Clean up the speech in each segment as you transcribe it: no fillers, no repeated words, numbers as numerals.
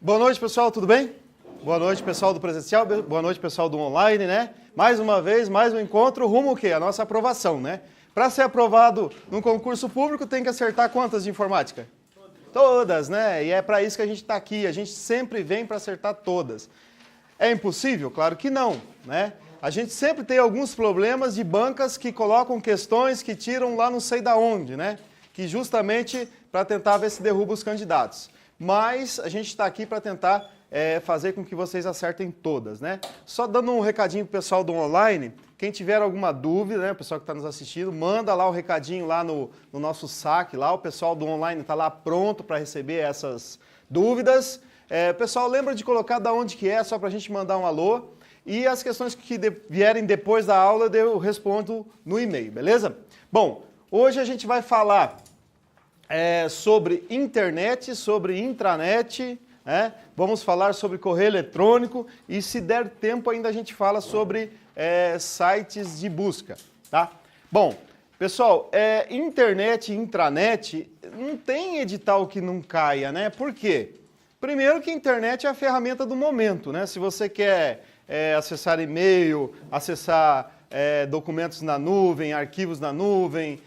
Boa noite, pessoal, tudo bem? Boa noite, pessoal do presencial, boa noite, pessoal do online, né? Mais uma vez, mais um encontro rumo o quê? A nossa aprovação, né? Para ser aprovado num concurso público, tem que acertar quantas de informática? Todas, né? E é para isso que a gente está aqui, a gente sempre vem para acertar todas. É impossível? Claro que não, né? A gente sempre tem alguns problemas de bancas que colocam questões que tiram lá não sei da onde, né? Que justamente para tentar ver se derruba os candidatos. Mas a gente está aqui para tentar fazer com que vocês acertem todas, né? Só dando um recadinho pro pessoal do online, quem tiver alguma dúvida, né, o pessoal que está nos assistindo, manda lá o recadinho lá no nosso saque, lá o pessoal do online está lá pronto para receber essas dúvidas. Pessoal, lembra de colocar da onde que é, só para a gente mandar um alô. E as questões que vierem depois da aula eu respondo no e-mail, beleza? Bom, hoje a gente vai falar sobre internet, sobre intranet, né? Vamos falar sobre correio eletrônico e, se der tempo, ainda a gente fala sobre sites de busca, tá? Bom, pessoal, internet e intranet não tem edital que não caia, né? Por quê? Primeiro que a internet é a ferramenta do momento, né? Se você quer acessar e-mail, acessar documentos na nuvem, arquivos na nuvem,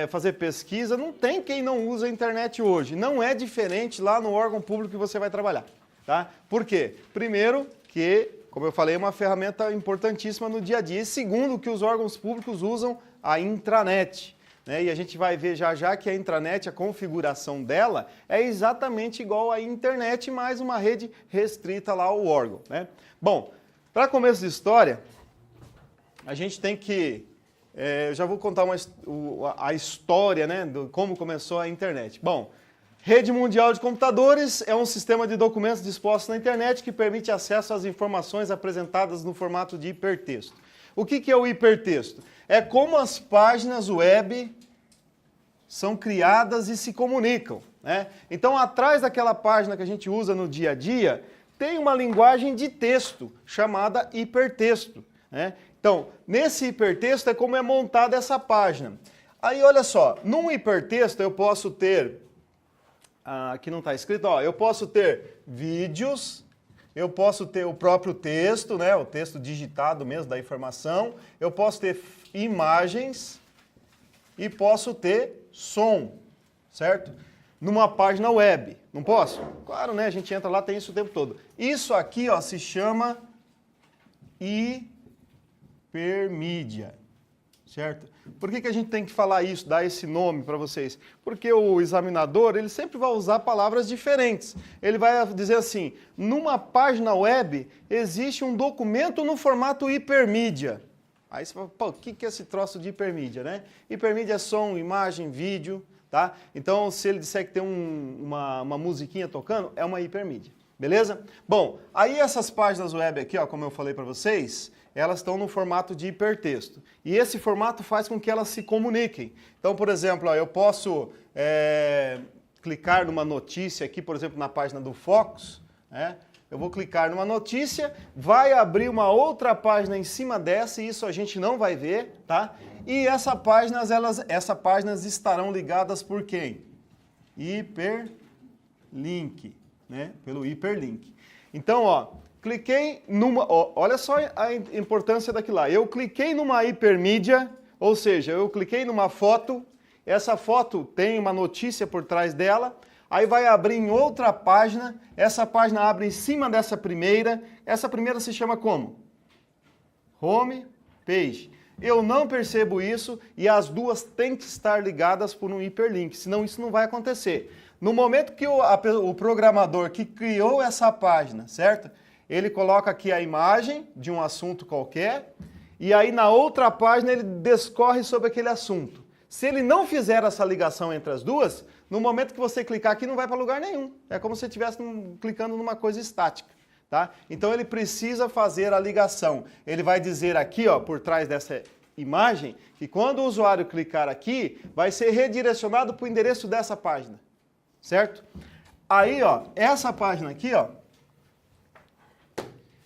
fazer pesquisa, não tem quem não usa a internet hoje. Não é diferente lá no órgão público que você vai trabalhar, tá? Por quê? Primeiro que, como eu falei, é uma ferramenta importantíssima no dia a dia. E segundo, que os órgãos públicos usam a intranet, né? E a gente vai ver já já que a intranet, a configuração dela é exatamente igual à internet, mais uma rede restrita lá ao órgão, né? Bom, para começo de história, a gente tem que... eu já vou contar a história, né, de como começou a internet. Bom, Rede Mundial de Computadores é um sistema de documentos dispostos na internet que permite acesso às informações apresentadas no formato de hipertexto. O que é o hipertexto? É como as páginas web são criadas e se comunicam, né? Então, atrás daquela página que a gente usa no dia a dia, tem uma linguagem de texto chamada hipertexto, né? Então, nesse hipertexto é como é montada essa página. Aí, olha só, num hipertexto eu posso ter, aqui não está escrito, ó, eu posso ter vídeos, eu posso ter o próprio texto, né, o texto digitado mesmo da informação, eu posso ter imagens e posso ter som, certo? Numa página web, não posso? Claro, né, a gente entra lá, tem isso o tempo todo. Isso aqui, ó, se chama hipermídia, certo? Por que a gente tem que falar isso, dar esse nome para vocês? Porque o examinador, ele sempre vai usar palavras diferentes. Ele vai dizer assim, numa página web existe um documento no formato hipermídia. Aí você fala, pô, o que é esse troço de hipermídia, né? Hipermídia é som, imagem, vídeo, tá? Então, se ele disser que tem uma musiquinha tocando, é uma hipermídia, beleza? Bom, aí essas páginas web aqui, ó, como eu falei para vocês, elas estão no formato de hipertexto. E esse formato faz com que elas se comuniquem. Então, por exemplo, ó, eu posso clicar numa notícia aqui, por exemplo, na página do Focus, né? Eu vou clicar numa notícia, vai abrir uma outra página em cima dessa, e isso a gente não vai ver, tá? E essas páginas estarão ligadas por quem? Hiperlink, né? Pelo hiperlink. Então, ó, cliquei numa... Ó, olha só a importância daquilo lá. Eu cliquei numa hipermídia, ou seja, eu cliquei numa foto, essa foto tem uma notícia por trás dela, aí vai abrir em outra página, essa página abre em cima dessa primeira, essa primeira se chama como? Home page. Eu não percebo isso e as duas têm que estar ligadas por um hiperlink, senão isso não vai acontecer. No momento que o programador que criou essa página, certo? Ele coloca aqui a imagem de um assunto qualquer e aí na outra página ele discorre sobre aquele assunto. Se ele não fizer essa ligação entre as duas, no momento que você clicar aqui não vai para lugar nenhum. É como se você estivesse clicando numa coisa estática, tá? Então ele precisa fazer a ligação. Ele vai dizer aqui, ó, por trás dessa imagem, que quando o usuário clicar aqui, vai ser redirecionado para o endereço dessa página, certo? Aí, ó, essa página aqui, ó,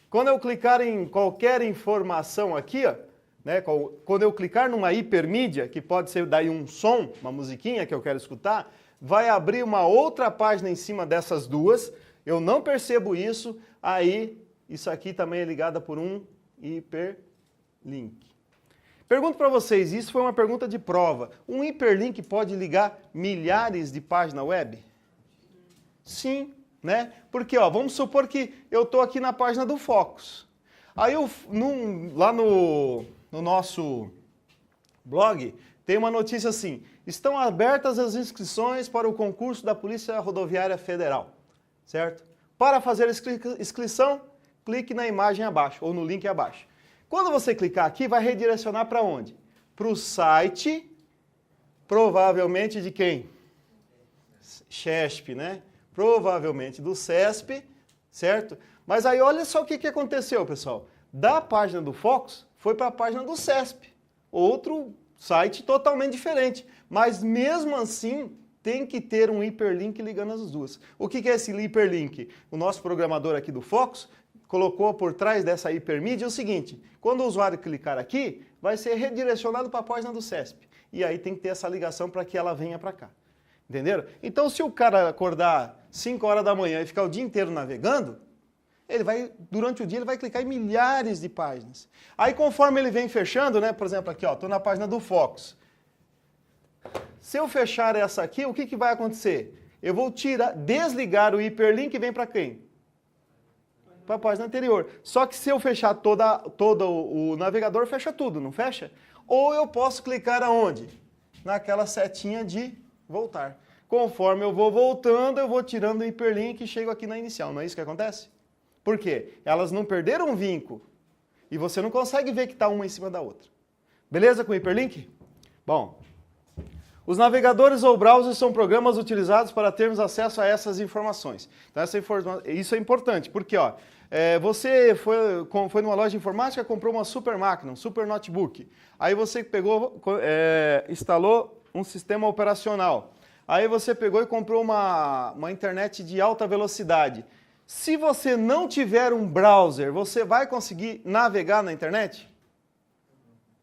quando eu clicar em qualquer informação aqui, ó, né, quando eu clicar numa hipermídia, que pode ser daí um som, uma musiquinha que eu quero escutar, vai abrir uma outra página em cima dessas duas, eu não percebo isso, aí isso aqui também é ligado por um hiperlink. Pergunto para vocês, isso foi uma pergunta de prova, um hiperlink pode ligar milhares de páginas web? Sim, né? Porque, ó, vamos supor que eu estou aqui na página do Focus. Aí, lá no nosso blog, tem uma notícia assim, estão abertas as inscrições para o concurso da Polícia Rodoviária Federal, certo? Para fazer a inscrição, clique na imagem abaixo, ou no link abaixo. Quando você clicar aqui, vai redirecionar para onde? Para o site, provavelmente de quem? CESP, né? Provavelmente do CESP, certo? Mas aí olha só o que aconteceu, pessoal. Da página do Focus, foi para a página do CESP. Outro site totalmente diferente. Mas mesmo assim, tem que ter um hiperlink ligando as duas. O que é esse hiperlink? O nosso programador aqui do Focus colocou por trás dessa hipermídia o seguinte, quando o usuário clicar aqui, vai ser redirecionado para a página do CESP. E aí tem que ter essa ligação para que ela venha para cá. Entenderam? Então, se o cara acordar 5 horas da manhã e ficar o dia inteiro navegando, durante o dia ele vai clicar em milhares de páginas. Aí, conforme ele vem fechando, né, por exemplo, aqui, ó, estou na página do Focus. Se eu fechar essa aqui, o que vai acontecer? Eu vou desligar o hiperlink e vem para quem? Para a página anterior. Só que se eu fechar todo o navegador, fecha tudo, não fecha? Ou eu posso clicar aonde? Naquela setinha de voltar. Conforme eu vou voltando, eu vou tirando o hiperlink e chego aqui na inicial. Não é isso que acontece? Por quê? Elas não perderam o vínculo. E você não consegue ver que está uma em cima da outra. Beleza com o hiperlink? Bom, os navegadores ou browsers são programas utilizados para termos acesso a essas informações. Então, isso é importante, porque ó, você foi numa loja de informática, comprou uma super máquina, um super notebook. Aí você instalou um sistema operacional. Aí você pegou e comprou uma internet de alta velocidade. Se você não tiver um browser, você vai conseguir navegar na internet?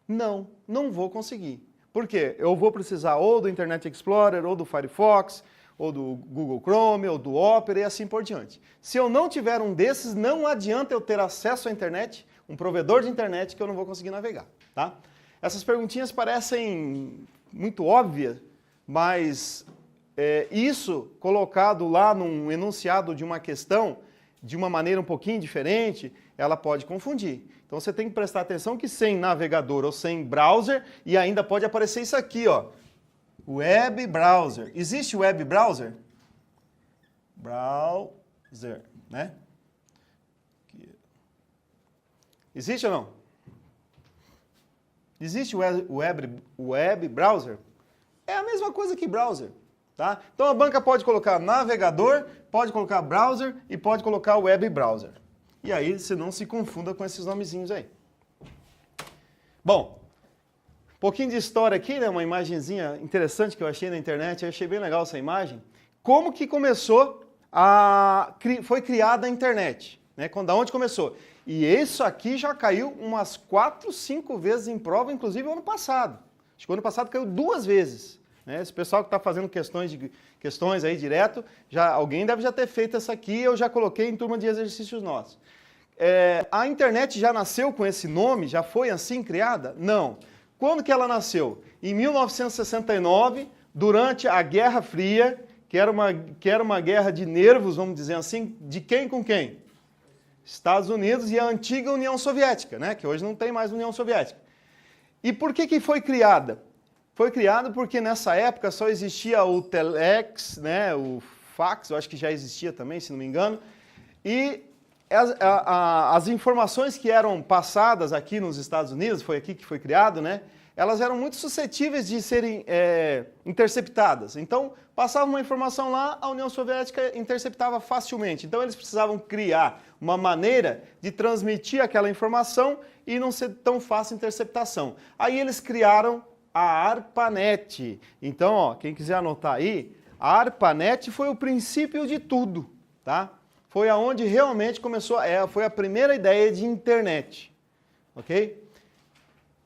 Não, não vou conseguir. Por quê? Eu vou precisar ou do Internet Explorer, ou do Firefox, ou do Google Chrome, ou do Opera e assim por diante. Se eu não tiver um desses, não adianta eu ter acesso à internet, um provedor de internet que eu não vou conseguir navegar, tá? Essas perguntinhas parecem muito óbvias, mas isso colocado lá num enunciado de uma questão, de uma maneira um pouquinho diferente, ela pode confundir. Então você tem que prestar atenção que sem navegador ou sem browser, e ainda pode aparecer isso aqui, ó, web browser. Existe web browser? Browser, né? Existe ou não? Existe web browser? É a mesma coisa que browser, tá? Então a banca pode colocar navegador, pode colocar browser e pode colocar web browser. E aí você não se confunda com esses nomezinhos aí. Bom, um pouquinho de história aqui, né? Uma imagenzinha interessante que eu achei na internet, eu achei bem legal essa imagem. Como que foi criada a internet, né? Da onde começou? E isso aqui já caiu umas 4, 5 vezes em prova, inclusive ano passado. Acho que o ano passado caiu 2 vezes. Né? Esse pessoal que está fazendo questões aí direto, alguém deve já ter feito essa aqui, eu já coloquei em turma de exercícios nossos. A internet já nasceu com esse nome? Já foi assim criada? Não. Quando que ela nasceu? Em 1969, durante a Guerra Fria, que era uma guerra de nervos, vamos dizer assim, de quem com quem? Estados Unidos e a antiga União Soviética, né? Que hoje não tem mais União Soviética. E por que foi criada? Foi criada porque nessa época só existia o telex, né? O fax, eu acho que já existia também, se não me engano, e as informações que eram passadas aqui nos Estados Unidos, foi aqui que foi criado, né? Elas eram muito suscetíveis de serem interceptadas. Então, passava uma informação lá, a União Soviética interceptava facilmente. Então, eles precisavam criar uma maneira de transmitir aquela informação e não ser tão fácil a interceptação. Aí eles criaram a ARPANET. Então, ó, quem quiser anotar aí, a ARPANET foi o princípio de tudo, tá? Foi aonde realmente começou, foi a primeira ideia de internet, ok?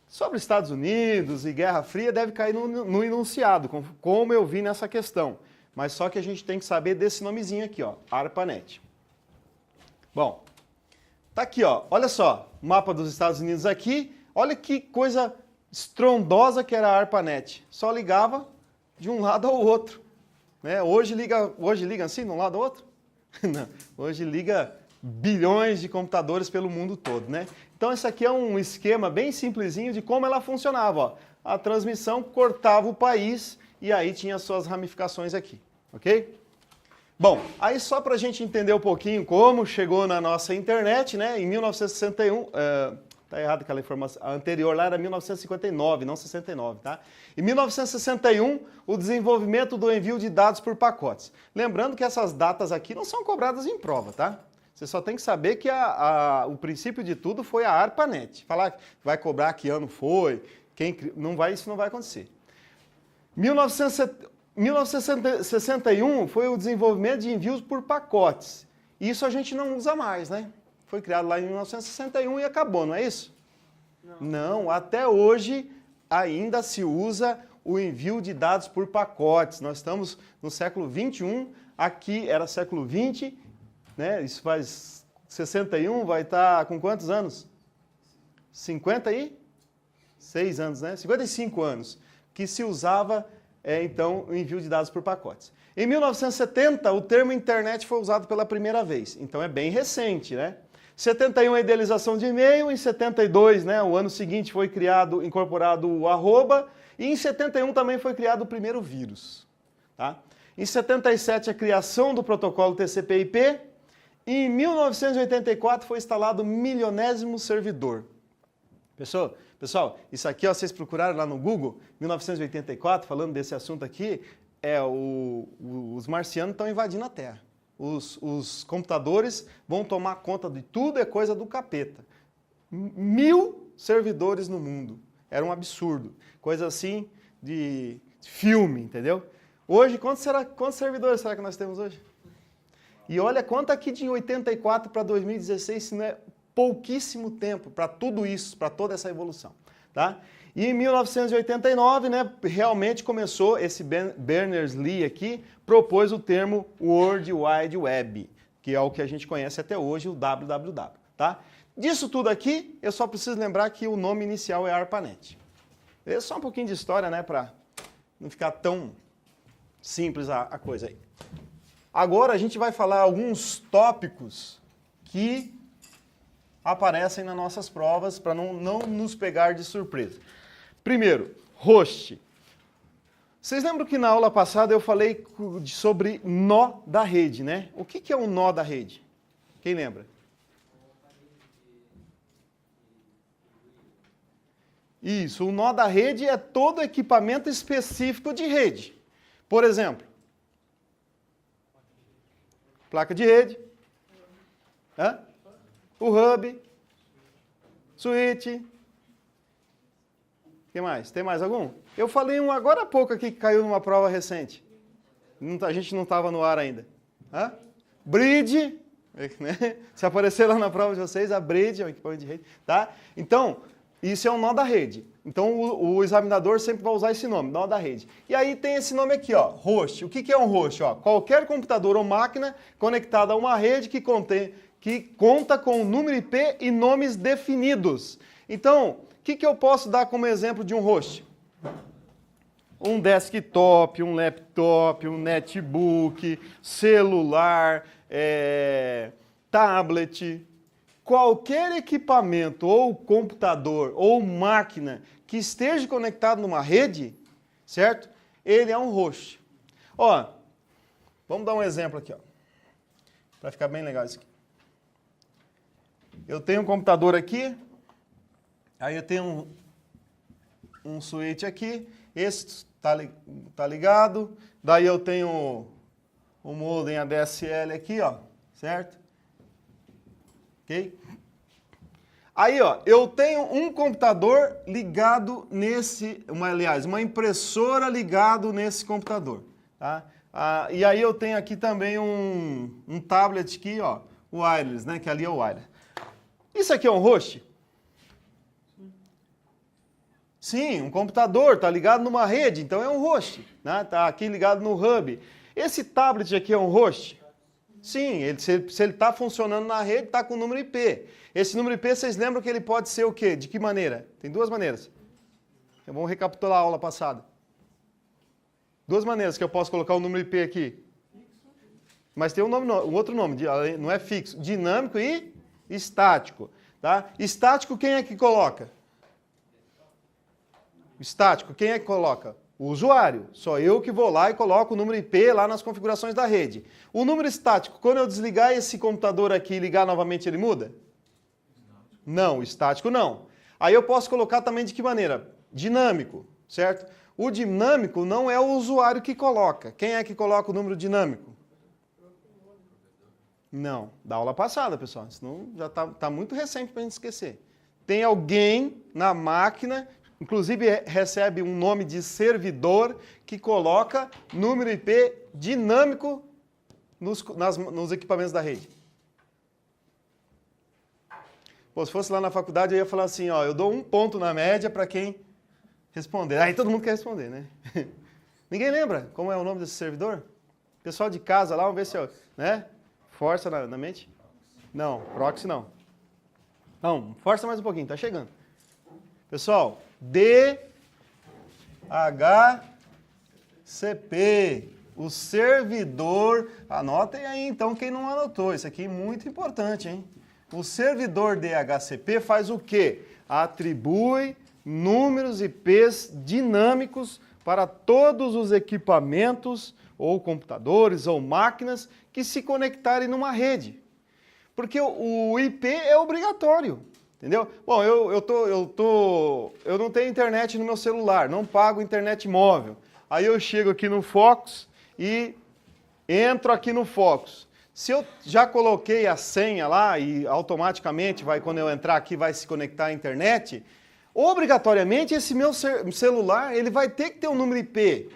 Sobre Estados Unidos e Guerra Fria deve cair no enunciado, como eu vi nessa questão. Mas só que a gente tem que saber desse nomezinho aqui, ó, ARPANET. Bom, tá aqui, ó, olha só, mapa dos Estados Unidos aqui, olha que coisa estrondosa que era a ARPANET. Só ligava de um lado ao outro. Né? Hoje liga assim, de um lado ao outro? Não, hoje liga bilhões de computadores pelo mundo todo, né? Então esse aqui é um esquema bem simplesinho de como ela funcionava, ó. A transmissão cortava o país e aí tinha as suas ramificações aqui, ok? Bom, aí só para a gente entender um pouquinho como chegou na nossa internet, né? Em 1961, tá errado aquela informação, a anterior lá era 1959, não 69, tá? Em 1961, o desenvolvimento do envio de dados por pacotes. Lembrando que essas datas aqui não são cobradas em prova, tá? Você só tem que saber que o princípio de tudo foi a ARPANET. Falar que vai cobrar que ano foi, isso não vai acontecer. 1961 foi o desenvolvimento de envios por pacotes. Isso a gente não usa mais, né? Foi criado lá em 1961 e acabou, não é isso? Não, até hoje ainda se usa o envio de dados por pacotes. Nós estamos no século 21, aqui era século 20, né? Isso faz 61, vai estar com quantos anos? 56 anos, né? 55 anos, que se usava, então, o envio de dados por pacotes. Em 1970, o termo internet foi usado pela primeira vez, então é bem recente, né? 71, a idealização de e-mail, em 72, né, o ano seguinte foi incorporado o arroba, e em 71 também foi criado o primeiro vírus. Tá? Em 77, a criação do protocolo TCP/IP, e em 1984 foi instalado o milionésimo servidor. Pessoal, isso aqui ó, vocês procuraram lá no Google, 1984, falando desse assunto aqui, os marcianos estão invadindo a Terra. Os computadores vão tomar conta de tudo, é coisa do capeta. 1000 servidores no mundo. Era um absurdo. Coisa assim de filme, entendeu? Hoje, quantos servidores será que nós temos hoje? E olha quanto aqui de 84 para 2016, se não é pouquíssimo tempo para tudo isso, para toda essa evolução. Tá? E em 1989, né, realmente começou, esse Berners-Lee aqui, propôs o termo World Wide Web, que é o que a gente conhece até hoje, o www. Tá? Disso tudo aqui, eu só preciso lembrar que o nome inicial é ARPANET. É só um pouquinho de história, né, para não ficar tão simples a coisa aí. Agora a gente vai falar alguns tópicos que aparecem nas nossas provas para não nos pegar de surpresa. Primeiro, host. Vocês lembram que na aula passada eu falei sobre nó da rede, né? O que é um nó da rede? Quem lembra? Isso, o nó da rede é todo equipamento específico de rede. Por exemplo, placa de rede, o hub, switch. O que mais? Tem mais algum? Eu falei um agora há pouco aqui que caiu numa prova recente. A gente não estava no ar ainda. Bridge, né? Se aparecer lá na prova de vocês, a bridge é um equipamento de rede. Tá? Então, isso é um nó da rede. Então, o examinador sempre vai usar esse nome, nó da rede. E aí tem esse nome aqui, ó, host. O que é um host? Ó, qualquer computador ou máquina conectada a uma rede que conta com o número IP e nomes definidos. Então, o que eu posso dar como exemplo de um host? Um desktop, um laptop, um netbook, celular, tablet. Qualquer equipamento ou computador ou máquina que esteja conectado numa rede, certo? Ele é um host. Ó, vamos dar um exemplo aqui, ó, para ficar bem legal isso aqui. Eu tenho um computador aqui, aí eu tenho um switch aqui, esse tá ligado, daí eu tenho o modem ADSL aqui, ó, certo? Ok? Aí, ó, eu tenho um computador ligado uma impressora ligado nesse computador, tá? E aí eu tenho aqui também um tablet aqui, ó, wireless, né, que ali é o wireless. Isso aqui é um host? Sim, um computador, tá ligado numa rede, então é um host, né? Tá aqui ligado no hub. Esse tablet aqui é um host? Sim, se ele está funcionando na rede, está com o número IP. Esse número IP, vocês lembram que ele pode ser o quê? De que maneira? Tem duas maneiras. Vamos recapitular a aula passada. Duas maneiras que eu posso colocar o número IP aqui. Mas tem um outro nome, não é fixo. Dinâmico e estático. Tá? Estático, quem é que coloca? Estático, quem é que coloca? O usuário. Só eu que vou lá e coloco o número IP lá nas configurações da rede. O número estático, quando eu desligar esse computador aqui e ligar novamente, ele muda? Não, estático não. Aí eu posso colocar também de que maneira? Dinâmico, certo? O dinâmico não é o usuário que coloca. Quem é que coloca o número dinâmico? Não, da aula passada, pessoal. Senão já está muito recente para a gente esquecer. Tem alguém na máquina, inclusive recebe um nome de servidor, que coloca número IP dinâmico nos equipamentos da rede. Pô, se fosse lá na faculdade, eu ia falar assim, ó, eu dou 1 ponto na média para quem responder. Aí todo mundo quer responder, né? Ninguém lembra como é o nome desse servidor? Pessoal de casa lá, vamos ver se eu, né? Força na mente? Não, proxy não. Não, força mais um pouquinho, tá chegando. Pessoal, DHCP, o servidor, anotem aí então quem não anotou, isso aqui é muito importante, hein? O servidor DHCP faz o quê? Atribui números IPs dinâmicos para todos os equipamentos, ou computadores, ou máquinas, que se conectarem numa rede. Porque o IP é obrigatório, entendeu? Bom, eu não tenho internet no meu celular, não pago internet móvel. Aí eu chego aqui no Focus e entro aqui no Focus. Se eu já coloquei a senha lá e automaticamente, quando eu entrar aqui, vai se conectar à internet, obrigatoriamente esse meu celular ele vai ter que ter um número IP.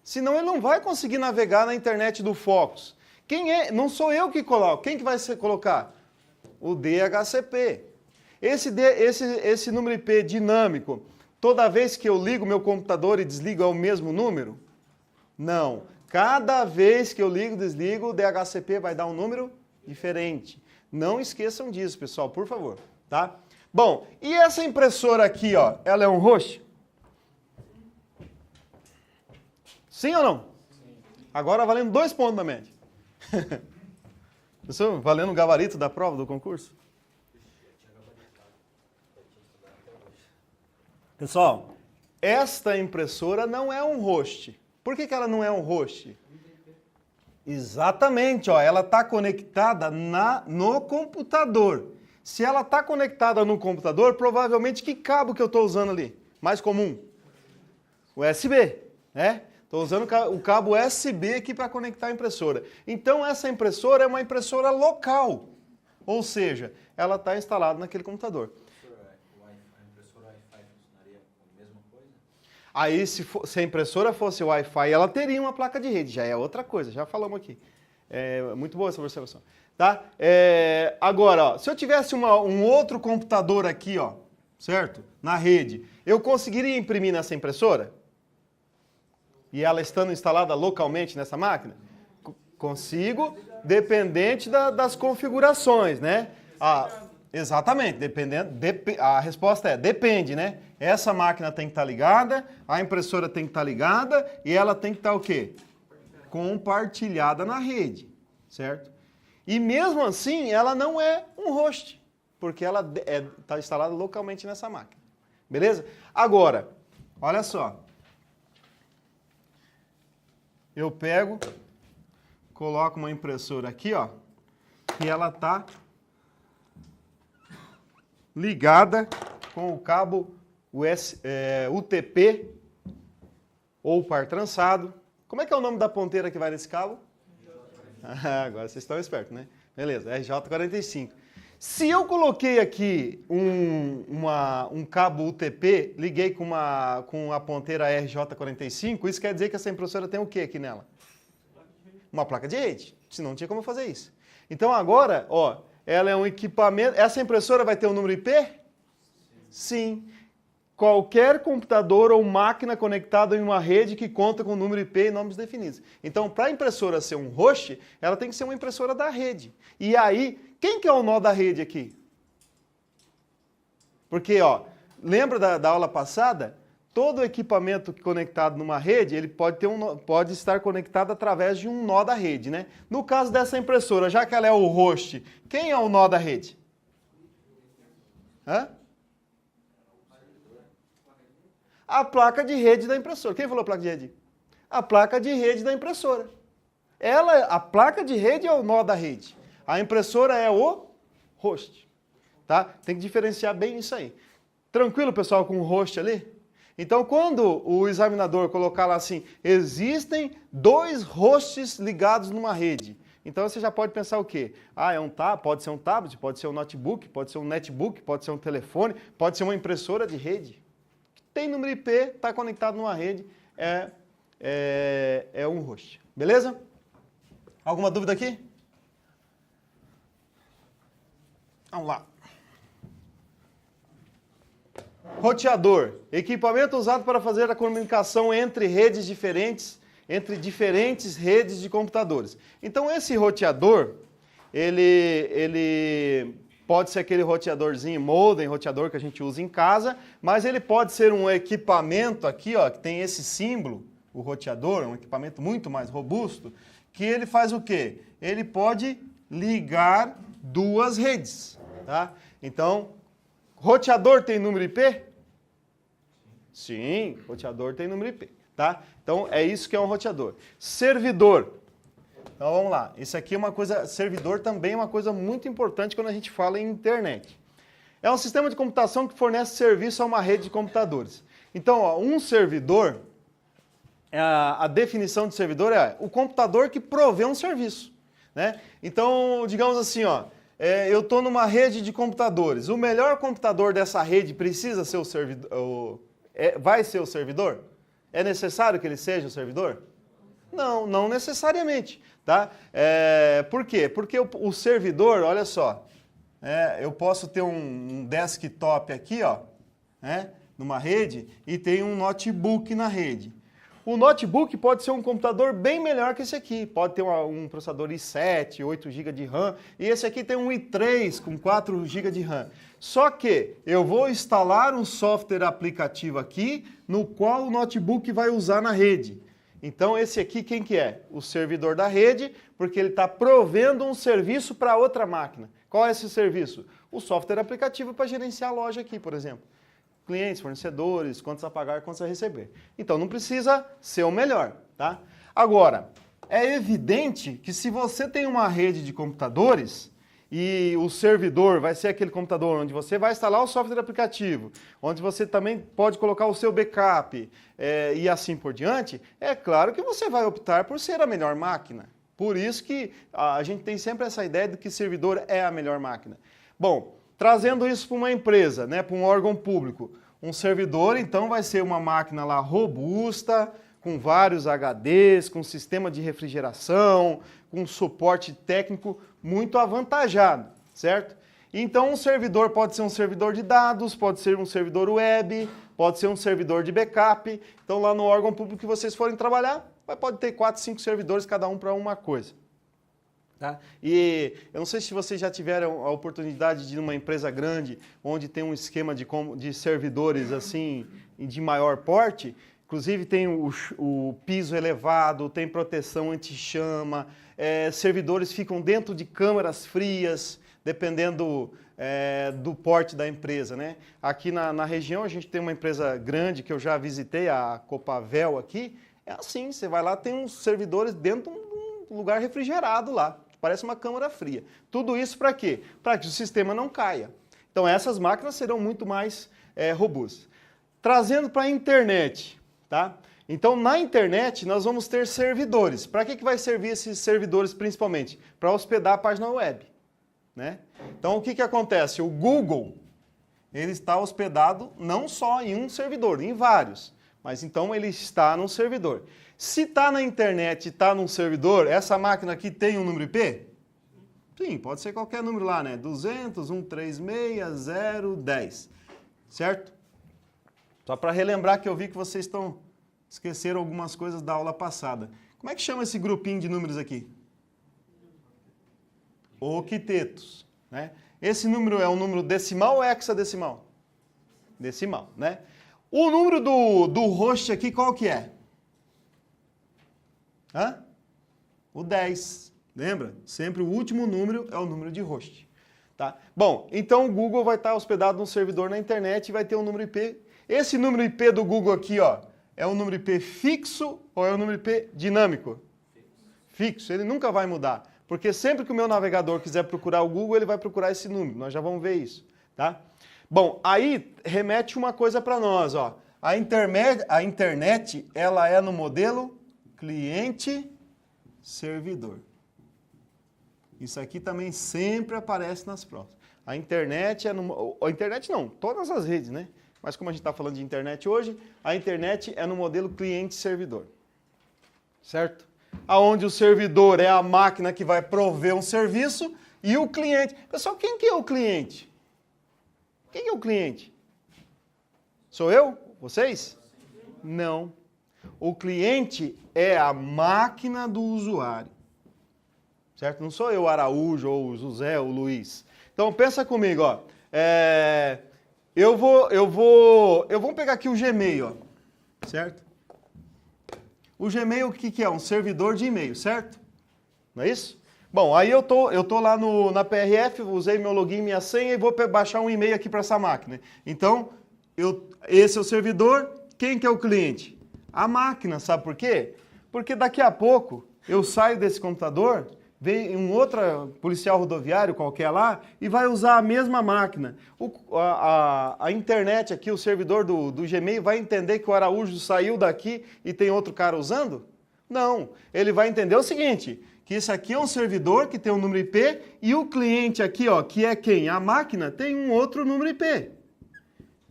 Senão ele não vai conseguir navegar na internet do Focus. Não sou eu que coloco. Quem que vai colocar? O DHCP. Esse número IP dinâmico, toda vez que eu ligo meu computador e desligo é o mesmo número? Não. Cada vez que eu ligo e desligo, o DHCP vai dar um número diferente. Não esqueçam disso, pessoal, por favor. Tá? Bom, e essa impressora aqui, ó, ela é um host? Sim ou não? Sim. Agora valendo 2 pontos na média. Pessoal, valendo o gabarito da prova do concurso? Pessoal, esta impressora não é um host. Por que ela não é um host? Exatamente, ó, ela está conectada no computador. Se ela está conectada no computador, provavelmente que cabo que eu estou usando ali? Mais comum? USB, né? Estou usando o cabo USB aqui para conectar a impressora. Então essa impressora é uma impressora local. Ou seja, ela está instalada naquele computador. A impressora Wi-Fi funcionaria com a mesma coisa? Aí se a impressora fosse Wi-Fi, ela teria uma placa de rede. Já é outra coisa, já falamos aqui. É muito boa essa observação. Tá? Agora, ó, se eu tivesse um outro computador aqui, ó, certo? Na rede, eu conseguiria imprimir nessa impressora? E ela estando instalada localmente nessa máquina? Consigo, dependente das configurações, né? Exatamente, a resposta é depende, né? Essa máquina tem que estar ligada, a impressora tem que estar ligada e ela tem que estar o quê? Compartilhada na rede, certo? E mesmo assim, ela não é um host, porque ela está instalada localmente nessa máquina. Beleza? Agora, olha só. Eu pego, coloco uma impressora aqui, ó, e ela está ligada com o cabo UTP ou par trançado. Como é que é o nome da ponteira que vai nesse cabo? Agora vocês estão espertos, né? Beleza, RJ45. Se eu coloquei aqui um cabo UTP, liguei com a ponteira RJ45, isso quer dizer que essa impressora tem o que aqui nela? Uma placa de rede. Senão não tinha como fazer isso. Então agora, ó, ela é um equipamento. Essa impressora vai ter um número IP? Sim. qualquer computador ou máquina conectada em uma rede que conta com número IP e nomes definidos. Então, para a impressora ser um host, ela tem que ser uma impressora da rede. E aí, quem que é o nó da rede aqui? Porque, ó, lembra da aula passada? Todo equipamento conectado numa rede, ele pode estar conectado através de um nó da rede, né? No caso dessa impressora, já que ela é o host, quem é o nó da rede? Hã? A placa de rede da impressora. Quem falou placa de rede? A placa de rede da impressora. A placa de rede é o nó da rede. A impressora é o host. Tá? Tem que diferenciar bem isso aí. Tranquilo, pessoal, com o host ali? Então, quando o examinador colocar lá assim, existem 2 hosts ligados numa rede. Então, você já pode pensar o quê? Pode ser um tablet, pode ser um notebook, pode ser um netbook, pode ser um telefone, pode ser uma impressora de rede. Tem número IP, está conectado numa rede, é um host. Beleza? Alguma dúvida aqui? Vamos lá. Roteador, equipamento usado para fazer a comunicação entre redes diferentes, entre diferentes redes de computadores. Então esse roteador, ele pode ser aquele roteadorzinho modem, roteador que a gente usa em casa, mas ele pode ser um equipamento aqui, ó, que tem esse símbolo, o roteador, um equipamento muito mais robusto, que ele faz o quê? Ele pode ligar 2 redes, tá? Então, roteador tem número IP? Sim, roteador tem número IP, tá? Então, é isso que é um roteador. Servidor. Então, vamos lá. Isso aqui é uma coisa, servidor também é uma coisa muito importante quando a gente fala em internet. É um sistema de computação que fornece serviço a uma rede de computadores. Então, ó, um servidor, a definição de servidor é o computador que provê um serviço, né? Então, digamos assim, ó, eu estou numa rede de computadores. O melhor computador dessa rede precisa ser o servidor? Vai ser o servidor? É necessário que ele seja o servidor? Não, não necessariamente. Tá? Por quê? Porque o servidor, olha só, eu posso ter um desktop aqui, ó, né, numa rede, e tem um notebook na rede. O notebook pode ser um computador bem melhor que esse aqui. Pode ter um processador i7, 8 GB de RAM, e esse aqui tem um i3 com 4 GB de RAM. Só que eu vou instalar um software aplicativo aqui, no qual o notebook vai usar na rede. Então esse aqui quem que é? O servidor da rede, porque ele está provendo um serviço para outra máquina. Qual é esse serviço? O software aplicativo para gerenciar a loja aqui, por exemplo. Clientes, fornecedores, quantos a pagar, quantos a receber. Então não precisa ser o melhor, tá? Agora, é evidente que se você tem uma rede de computadores e o servidor vai ser aquele computador onde você vai instalar o software aplicativo, onde você também pode colocar o seu backup e assim por diante, é claro que você vai optar por ser a melhor máquina. Por isso que a gente tem sempre essa ideia de que servidor é a melhor máquina. Bom, trazendo isso para uma empresa, né, para um órgão público, um servidor então vai ser uma máquina lá robusta, com vários HDs, com sistema de refrigeração, com suporte técnico muito avantajado, certo? Então um servidor pode ser um servidor de dados, pode ser um servidor web, pode ser um servidor de backup. Então lá no órgão público que vocês forem trabalhar, pode ter 4, 5 servidores, cada um para uma coisa. Tá? E eu não sei se vocês já tiveram a oportunidade de ir numa empresa grande, onde tem um esquema de servidores assim, de maior porte. Inclusive tem o piso elevado, tem proteção anti-chama, servidores ficam dentro de câmaras frias, dependendo do porte da empresa, né? Aqui na região a gente tem uma empresa grande que eu já visitei, a Copavel aqui, é assim, você vai lá, tem uns servidores dentro de um lugar refrigerado lá, que parece uma câmara fria. Tudo isso para quê? Para que o sistema não caia. Então essas máquinas serão muito mais robustas. Trazendo para a internet, tá? Então na internet nós vamos ter servidores. Para que vai servir esses servidores principalmente? Para hospedar a página web, né? Então o que acontece? O Google, ele está hospedado não só em um servidor, em vários. Mas então ele está num servidor. Se está na internet e está num servidor, essa máquina aqui tem um número IP? Sim, pode ser qualquer número lá, né? 200, 136, 010, certo? Só para relembrar que eu vi que vocês esqueceram algumas coisas da aula passada. Como é que chama esse grupinho de números aqui? Octetos, né? Esse número é um número decimal ou hexadecimal? Decimal, né? O número do host aqui, qual que é? Hã? O 10, lembra? Sempre o último número é o número de host. Tá? Bom, então o Google vai estar hospedado num servidor na internet e vai ter um número IP. Esse número IP do Google aqui, ó, é um número IP fixo ou é um número IP dinâmico? Fixo, ele nunca vai mudar. Porque sempre que o meu navegador quiser procurar o Google, ele vai procurar esse número. Nós já vamos ver isso, tá? Bom, aí remete uma coisa para nós, ó. A internet, ela é no modelo cliente-servidor. Isso aqui também sempre aparece nas provas. A internet é no... A internet não, todas as redes, né? Mas como a gente está falando de internet hoje, a internet é no modelo cliente-servidor. Certo? Aonde o servidor é a máquina que vai prover um serviço e o cliente... Pessoal, quem que é o cliente? Quem é o cliente? Sou eu? Vocês? Não. O cliente é a máquina do usuário. Certo? Não sou eu, Araújo, ou o José, ou o Luiz. Então, pensa comigo, ó. Vamos pegar aqui o Gmail, ó. Certo? O Gmail, o que é? Um servidor de e-mail, certo? Não é isso? Bom, aí eu tô lá na PRF, usei meu login, minha senha e vou baixar um e-mail aqui para essa máquina. Então, esse é o servidor. Quem que é o cliente? A máquina, sabe por quê? Porque daqui a pouco eu saio desse computador, vem um outro policial rodoviário qualquer lá e vai usar a mesma máquina. A internet aqui, o servidor do Gmail, vai entender que o Araújo saiu daqui e tem outro cara usando? Não. Ele vai entender o seguinte, que isso aqui é um servidor que tem um número IP e o cliente aqui, ó, que é quem? A máquina, tem um outro número IP.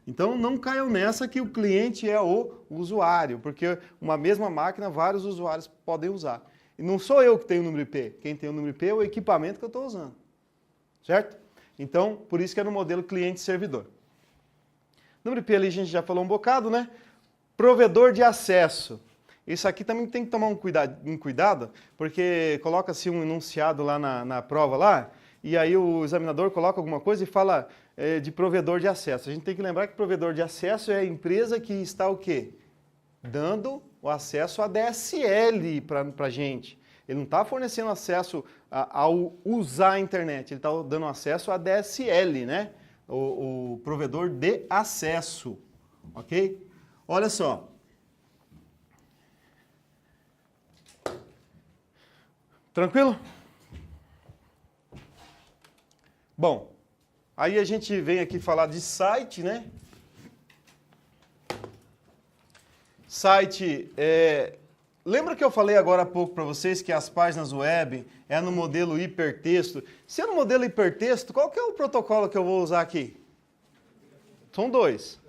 Então não caiam nessa que o cliente é o usuário, porque uma mesma máquina, vários usuários podem usar. E não sou eu que tenho o número IP. Quem tem o número IP é o equipamento que eu estou usando. Certo? Então, por isso que é no modelo cliente-servidor. Número IP ali a gente já falou um bocado, né? Provedor de acesso. Isso aqui também tem que tomar um cuidado, porque coloca-se um enunciado lá na prova lá, e aí o examinador coloca alguma coisa e fala de provedor de acesso. A gente tem que lembrar que provedor de acesso é a empresa que está o quê? Dando o acesso a DSL para a gente. Ele não está fornecendo acesso ao usar a internet, ele está dando acesso a DSL, né? O provedor de acesso, ok? Olha só. Tranquilo? Bom, aí a gente vem aqui falar de site, né? Site, lembra que eu falei agora há pouco para vocês que as páginas web é no modelo hipertexto? Se é no modelo hipertexto, qual que é o protocolo que eu vou usar aqui? São dois.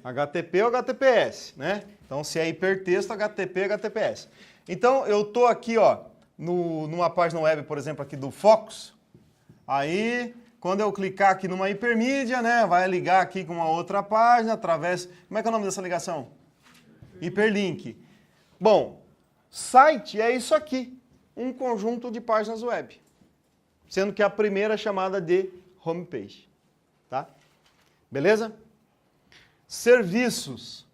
HTTP ou HTTPS, né? Então, se é hipertexto, HTTP, HTTPS. Então, eu estou aqui, ó, numa página web, por exemplo, aqui do Focus. Aí, quando eu clicar aqui numa hipermídia, né, vai ligar aqui com uma outra página através... Como é que é o nome dessa ligação? Hiperlink. Bom, site é isso aqui, um conjunto de páginas web, sendo que a primeira é chamada de homepage, tá? Beleza? Serviços.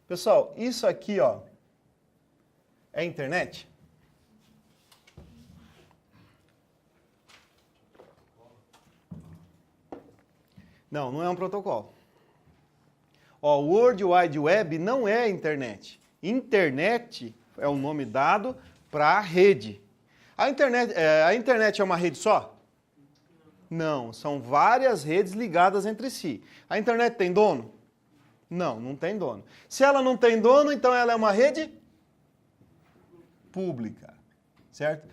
Pessoal, isso aqui, ó, é internet? Não, não é um protocolo. Ó, o World Wide Web não é internet. Internet é o nome dado para a rede. A internet é uma rede só? Não, são várias redes ligadas entre si. A internet tem dono? Não, não tem dono. Se ela não tem dono, então ela é uma rede pública, certo?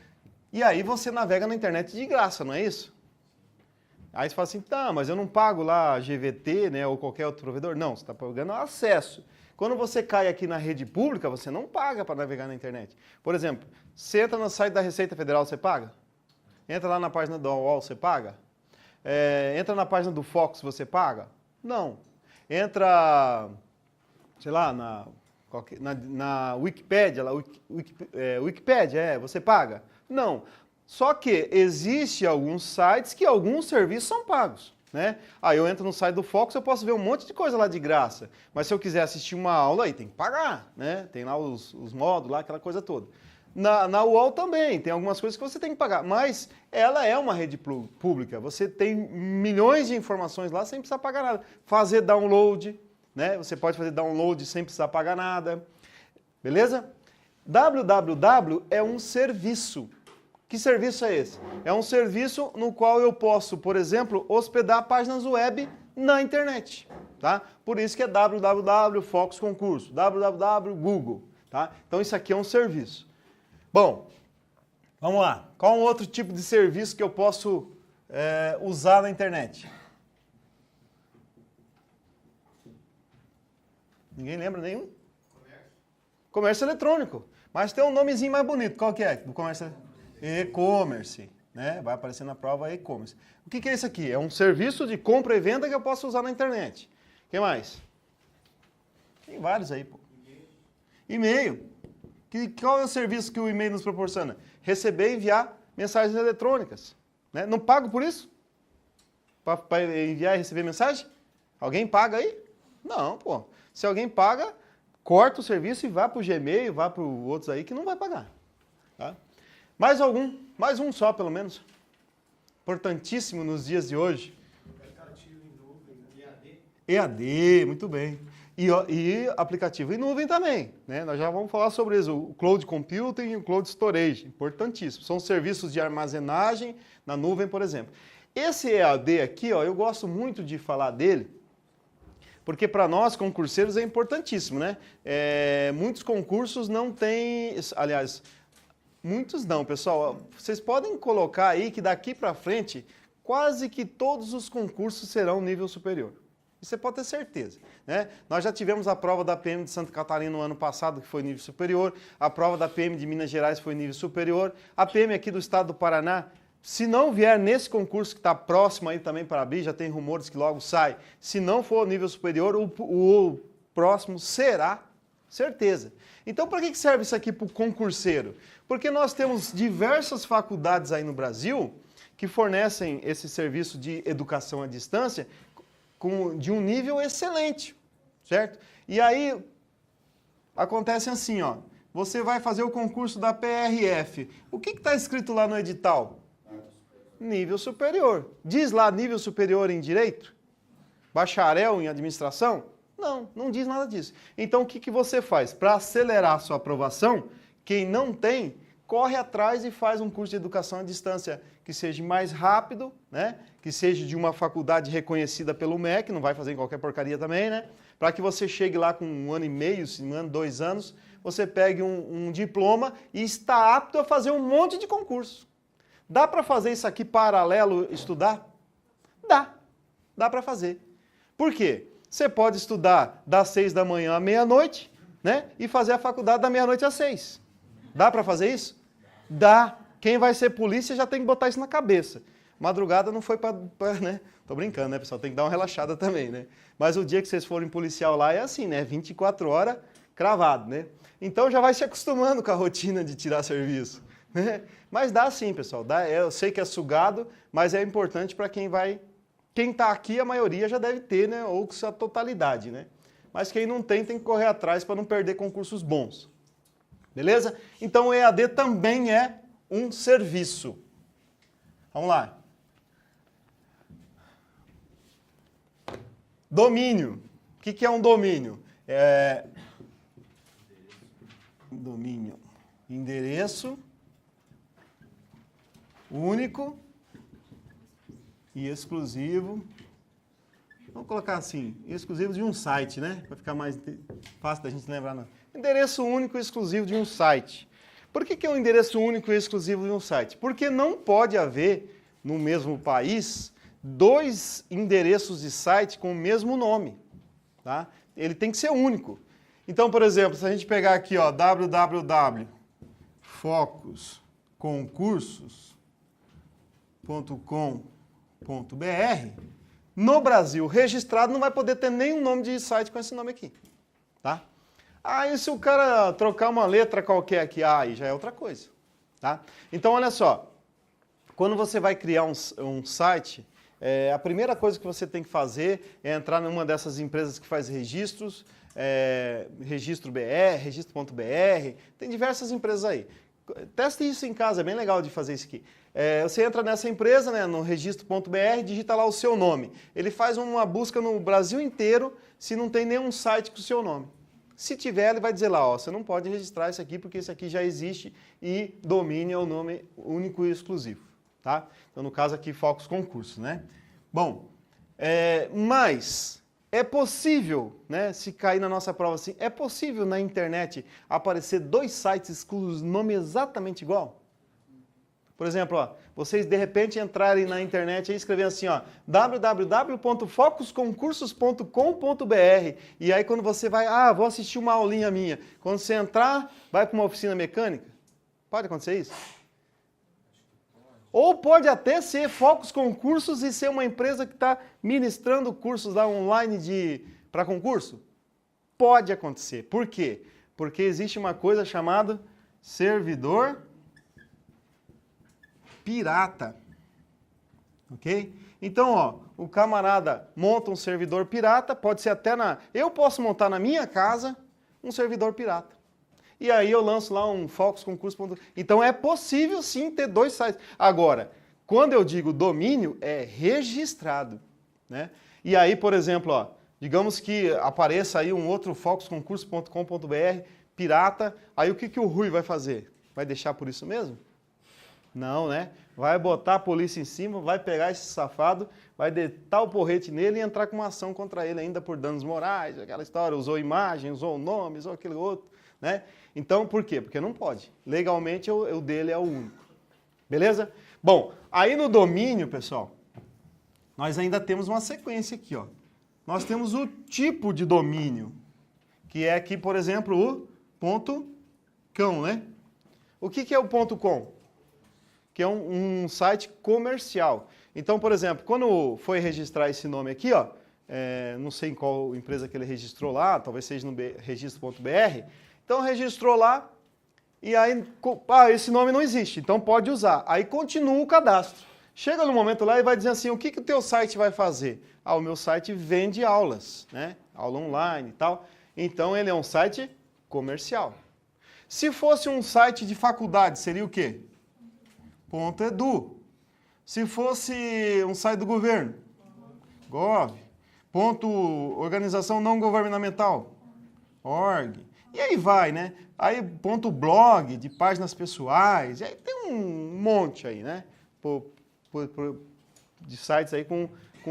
E aí você navega na internet de graça, não é isso? Aí você fala assim, tá, mas eu não pago lá GVT, né, ou qualquer outro provedor. Não, você está pagando acesso. Quando você cai aqui na rede pública, você não paga para navegar na internet. Por exemplo, você entra no site da Receita Federal, você paga? Entra lá na página da UOL, você paga? Entra na página do Focus, você paga? Não. Entra, sei lá, na Wikipédia, você paga? Não. Só que existe alguns sites que alguns serviços são pagos, né? Aí eu entro no site do Focus, eu posso ver um monte de coisa lá de graça. Mas se eu quiser assistir uma aula, aí tem que pagar, né? Tem lá os módulos, lá, aquela coisa toda. Na UOL também, tem algumas coisas que você tem que pagar, mas ela é uma rede pública, você tem milhões de informações lá sem precisar pagar nada. Fazer download, né? Você pode fazer download sem precisar pagar nada, beleza? www é um serviço. Que serviço é esse? É um serviço no qual eu posso, por exemplo, hospedar páginas web na internet, tá? Por isso que é www Focus Concurso, www Google, tá? Então isso aqui é um serviço. Bom, vamos lá. Qual um outro tipo de serviço que eu posso usar na internet? Ninguém lembra nenhum? Comércio eletrônico. Mas tem um nomezinho mais bonito. Qual que é? Do comércio e-commerce, né? Vai aparecer na prova e-commerce. O que é isso aqui? É um serviço de compra e venda que eu posso usar na internet. O que mais? Tem vários aí, pô. E-mail. Qual é o serviço que o e-mail nos proporciona? Receber e enviar mensagens eletrônicas, né? Não pago por isso? Para enviar e receber mensagem? Alguém paga aí? Não, pô. Se alguém paga, corta o serviço e vá para o Gmail, vá para outros aí que não vai pagar. Tá? Mais algum? Mais um só, pelo menos. Importantíssimo nos dias de hoje. Aplicativo em nuvem, EAD. EAD, muito bem. E aplicativo em nuvem também, né? Nós já vamos falar sobre isso, o Cloud Computing e o Cloud Storage, importantíssimo. São serviços de armazenagem na nuvem, por exemplo. Esse EAD aqui, ó, eu gosto muito de falar dele, porque para nós, concurseiros, é importantíssimo, né? Muitos concursos não têm, aliás, muitos não, pessoal. Vocês podem colocar aí que daqui para frente, quase que todos os concursos serão nível superior. Você pode ter certeza, né? Nós já tivemos a prova da PM de Santa Catarina no ano passado, que foi nível superior, a prova da PM de Minas Gerais foi nível superior, a PM aqui do estado do Paraná, se não vier nesse concurso que está próximo aí também para abrir, já tem rumores que logo sai, se não for nível superior, o próximo será, certeza. Então, para que serve isso aqui para o concurseiro? Porque nós temos diversas faculdades aí no Brasil que fornecem esse serviço de educação à distância, de um nível excelente, certo? E aí, acontece assim, ó, você vai fazer o concurso da PRF. O que está escrito lá no edital? Nível superior. Diz lá nível superior em direito? Bacharel em administração? Não, não diz nada disso. Então, o que você faz? Para acelerar a sua aprovação, quem não tem, corre atrás e faz um curso de educação à distância que seja mais rápido, né? Que seja de uma faculdade reconhecida pelo MEC, não vai fazer em qualquer porcaria também, né? Para que você chegue lá com 1 ano e meio, 1 ano, 2 anos, você pegue um diploma e está apto a fazer um monte de concurso. Dá para fazer isso aqui paralelo, estudar? Dá para fazer. Por quê? Você pode estudar das 6 da manhã à meia-noite, né? E fazer a faculdade da meia-noite às 6. Dá para fazer isso? Dá. Quem vai ser polícia já tem que botar isso na cabeça. Madrugada não foi para, né? Tô brincando, né, pessoal? Tem que dar uma relaxada também, né? Mas o dia que vocês forem policial lá é assim, né? 24 horas cravado, né? Então já vai se acostumando com a rotina de tirar serviço, né? Mas dá sim, pessoal. Dá, eu sei que é sugado, mas é importante para quem vai... Quem está aqui, a maioria já deve ter, né? Ou a totalidade, né? Mas quem não tem que correr atrás para não perder concursos bons. Beleza? Então o EAD também é um serviço. Vamos lá. Domínio. O que é um domínio? Domínio. Endereço único e exclusivo. Vamos colocar assim, exclusivo de um site, né? Para ficar mais fácil da gente lembrar. Não. Endereço único e exclusivo de um site. Por que é um endereço único e exclusivo de um site? Porque não pode haver, no mesmo país, 2 endereços de site com o mesmo nome. Tá? Ele tem que ser único. Então, por exemplo, se a gente pegar aqui, ó, www.focusconcursos.com.br, no Brasil registrado não vai poder ter nenhum nome de site com esse nome aqui, tá? Aí se o cara trocar uma letra qualquer aqui, aí já é outra coisa, tá? Então olha só, quando você vai criar um site, a primeira coisa que você tem que fazer é entrar numa dessas empresas que faz registros, Registro BR, Registro.br, tem diversas empresas aí. Teste isso em casa, é bem legal de fazer isso aqui. Você entra nessa empresa, né, no registro.br, digita lá o seu nome. Ele faz uma busca no Brasil inteiro se não tem nenhum site com o seu nome. Se tiver, ele vai dizer lá, ó, você não pode registrar isso aqui porque isso aqui já existe e domínio é o nome único e exclusivo, tá? Então, no caso aqui, Focus Concursos, né? Bom, mas é possível, né, se cair na nossa prova assim, é possível na internet aparecer dois sites com o nome exatamente igual? Por exemplo, ó, vocês de repente entrarem na internet e escreverem assim, ó, www.focusconcursos.com.br e aí quando você vai, vou assistir uma aulinha minha, quando você entrar, vai para uma oficina mecânica? Pode acontecer isso? Ou pode até ser Focus Concursos e ser uma empresa que está ministrando cursos lá online para concurso? Pode acontecer. Por quê? Porque existe uma coisa chamada servidor pirata, ok? Então, ó, o camarada monta um servidor pirata, pode ser até eu posso montar na minha casa um servidor pirata. E aí eu lanço lá um Focus Concurso. Então é possível sim ter dois sites. Agora, quando eu digo domínio, é registrado, né? E aí, por exemplo, ó, digamos que apareça aí um outro focusconcurso.com.br pirata, aí o que o Rui vai fazer? Vai deixar por isso mesmo? Não, né? Vai botar a polícia em cima, vai pegar esse safado, vai deitar o porrete nele e entrar com uma ação contra ele ainda por danos morais, aquela história, usou imagem, usou o nome, usou aquele outro, né? Então, por quê? Porque não pode. Legalmente, o dele é o único. Beleza? Bom, aí no domínio, pessoal, nós ainda temos uma sequência aqui, ó. Nós temos o tipo de domínio, que é aqui, por exemplo, o .com, né? O que é o .com? Que é um site comercial. Então, por exemplo, quando foi registrar esse nome aqui, ó, não sei em qual empresa que ele registrou lá, talvez seja no registro.br, então registrou lá e aí, esse nome não existe, então pode usar. Aí continua o cadastro. Chega no momento lá e vai dizer assim, o que o teu site vai fazer? O meu site vende aulas, né? Aula online e tal. Então ele é um site comercial. Se fosse um site de faculdade, seria o quê? .edu. Se fosse um site do governo, gov. Organização não governamental, org. E aí vai, né? Aí .blog, de páginas pessoais, e aí tem um monte aí, né? De sites aí com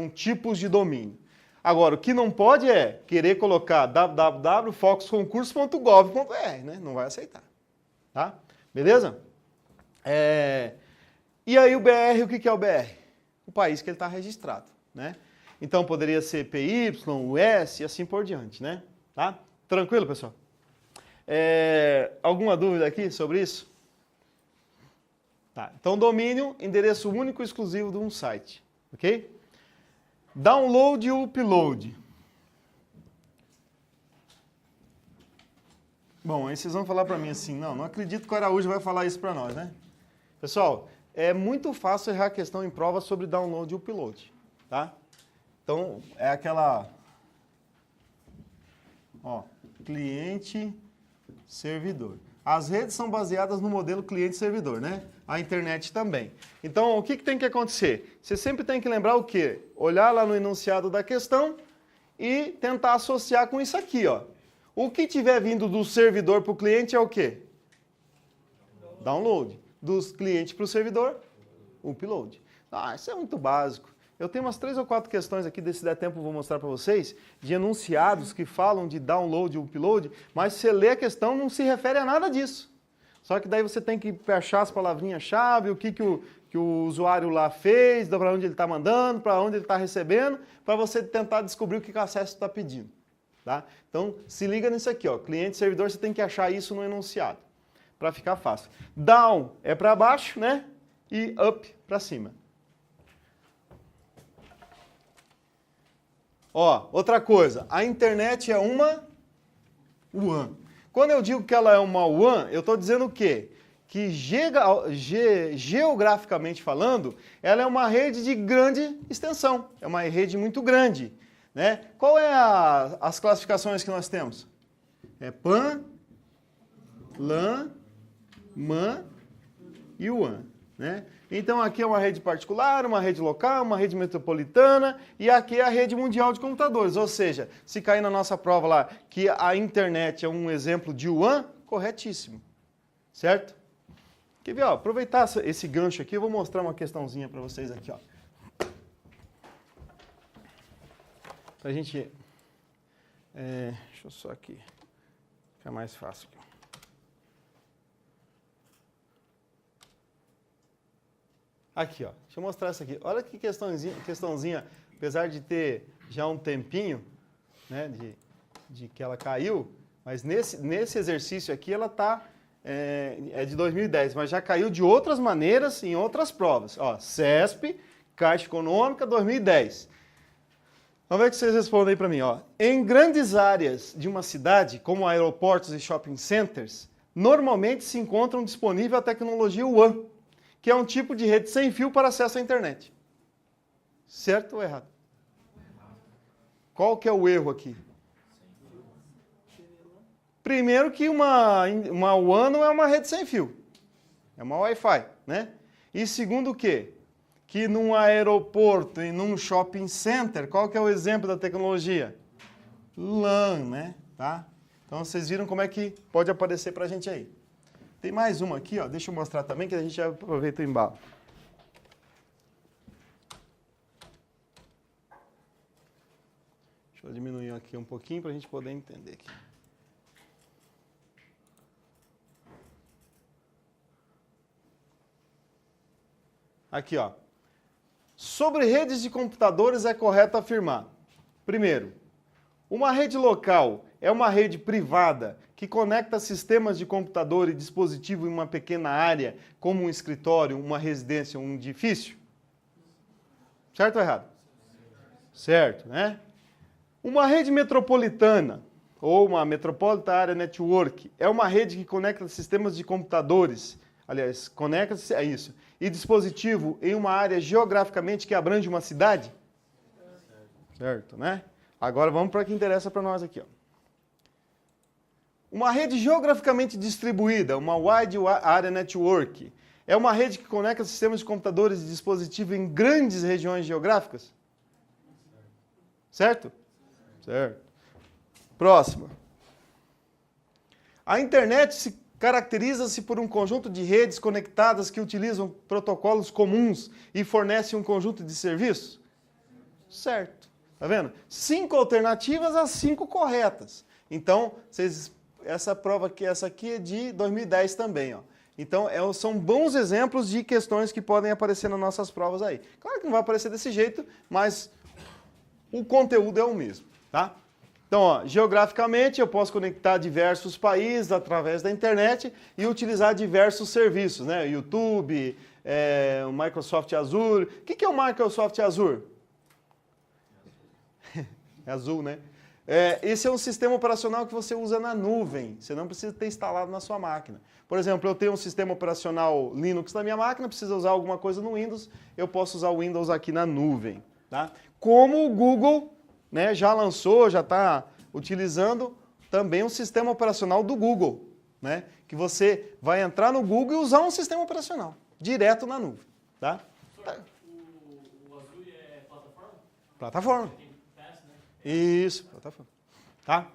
tipos de domínio. Agora, o que não pode é querer colocar www.focusconcurso.gov.br, né? Não vai aceitar, tá? Beleza? E aí o BR, o que é o BR? O país que ele está registrado, né? Então poderia ser PY, US e assim por diante, né? Tá? Tranquilo, pessoal? Alguma dúvida aqui sobre isso? Tá. Então domínio, endereço único e exclusivo de um site, ok? Download e upload. Bom, aí vocês vão falar para mim assim, não acredito que o Araújo vai falar isso para nós, né? Pessoal, é muito fácil errar a questão em prova sobre download e upload, tá? Então, é aquela, ó, cliente-servidor. As redes são baseadas no modelo cliente-servidor, né? A internet também. Então, o que tem que acontecer? Você sempre tem que lembrar o quê? Olhar lá no enunciado da questão e tentar associar com isso aqui, ó. O que tiver vindo do servidor para o cliente é o quê? Download. Dos clientes para o servidor, upload. Isso é muito básico. Eu tenho umas 3 ou 4 questões aqui, se der tempo eu vou mostrar para vocês, de enunciados que falam de download e upload, mas se você lê a questão não se refere a nada disso. Só que daí você tem que achar as palavrinhas-chave, o que o usuário lá fez, para onde ele está mandando, para onde ele está recebendo, para você tentar descobrir o que o acesso está pedindo. Tá? Então, se liga nisso aqui, ó. Cliente e servidor, você tem que achar isso no enunciado, para ficar fácil. Down é para baixo, né? E up para cima. Ó, outra coisa, a internet é uma WAN. Quando eu digo que ela é uma WAN, eu estou dizendo o quê? Que geograficamente falando, ela é uma rede de grande extensão, é uma rede muito grande, né? Qual é as classificações que nós temos? É PAN, LAN, MAN e WAN, né? Então aqui é uma rede particular, uma rede local, uma rede metropolitana e aqui é a rede mundial de computadores. Ou seja, se cair na nossa prova lá que a internet é um exemplo de WAN, corretíssimo, certo? Quer ver, ó, aproveitar esse gancho aqui, eu vou mostrar uma questãozinha para vocês aqui, ó. Pra gente... deixa eu só aqui, fica mais fácil aqui. Aqui, ó, deixa eu mostrar essa aqui. Olha que questãozinha, apesar de ter já um tempinho, né, de que ela caiu, mas nesse exercício aqui ela tá, é de 2010, mas já caiu de outras maneiras em outras provas. Ó, CESP, Caixa Econômica, 2010. Vamos ver o que vocês respondem aí para mim, ó. Em grandes áreas de uma cidade, como aeroportos e shopping centers, normalmente se encontram disponível a tecnologia WAN, que é um tipo de rede sem fio para acesso à internet. Certo ou errado? Qual que é o erro aqui? Primeiro que uma WAN não é uma rede sem fio. É uma Wi-Fi, né? E segundo o quê? Que num aeroporto e num shopping center, qual que é o exemplo da tecnologia? LAN, né? Tá? Então vocês viram como é que pode aparecer para a gente aí. Tem mais uma aqui, ó. Deixa eu mostrar também, que a gente já aproveita o embalo. Deixa eu diminuir aqui um pouquinho para a gente poder entender aqui. Aqui, ó. Sobre redes de computadores é correto afirmar. Primeiro, uma rede local é uma rede privada que conecta sistemas de computador e dispositivo em uma pequena área, como um escritório, uma residência, um edifício? Certo ou errado? Certo, né? Uma rede metropolitana, ou uma Metropolitan Area Network, é uma rede que conecta sistemas de computadores, aliás, conecta-se a isso, e dispositivo em uma área geograficamente que abrange uma cidade? Certo, né? Agora vamos para o que interessa para nós aqui, ó. Uma rede geograficamente distribuída, uma Wide Area Network, é uma rede que conecta sistemas de computadores e dispositivos em grandes regiões geográficas? Certo? Certo. Próxima. A internet caracteriza-se por um conjunto de redes conectadas que utilizam protocolos comuns e fornecem um conjunto de serviços? Certo. Tá vendo? 5 alternativas, as 5 corretas. Então, essa prova aqui, essa aqui é de 2010 também, ó. Então, são bons exemplos de questões que podem aparecer nas nossas provas aí. Claro que não vai aparecer desse jeito, mas o conteúdo é o mesmo, tá? Então, ó, geograficamente, eu posso conectar diversos países através da internet e utilizar diversos serviços, né? YouTube, o Microsoft Azure. O que é o Microsoft Azure? É azul, né? Esse é um sistema operacional que você usa na nuvem. Você não precisa ter instalado na sua máquina. Por exemplo, eu tenho um sistema operacional Linux na minha máquina, precisa usar alguma coisa no Windows, eu posso usar o Windows aqui na nuvem, tá? Como o Google, né, já lançou, já está utilizando também um sistema operacional do Google, né? Que você vai entrar no Google e usar um sistema operacional direto na nuvem, tá? O Azure é plataforma? Plataforma. Isso, plataforma. Tá?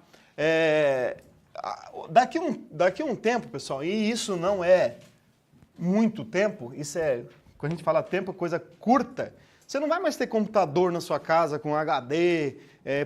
Daqui a um tempo, pessoal, e isso não é muito tempo, isso é, quando a gente fala tempo, coisa curta, você não vai mais ter computador na sua casa com HD,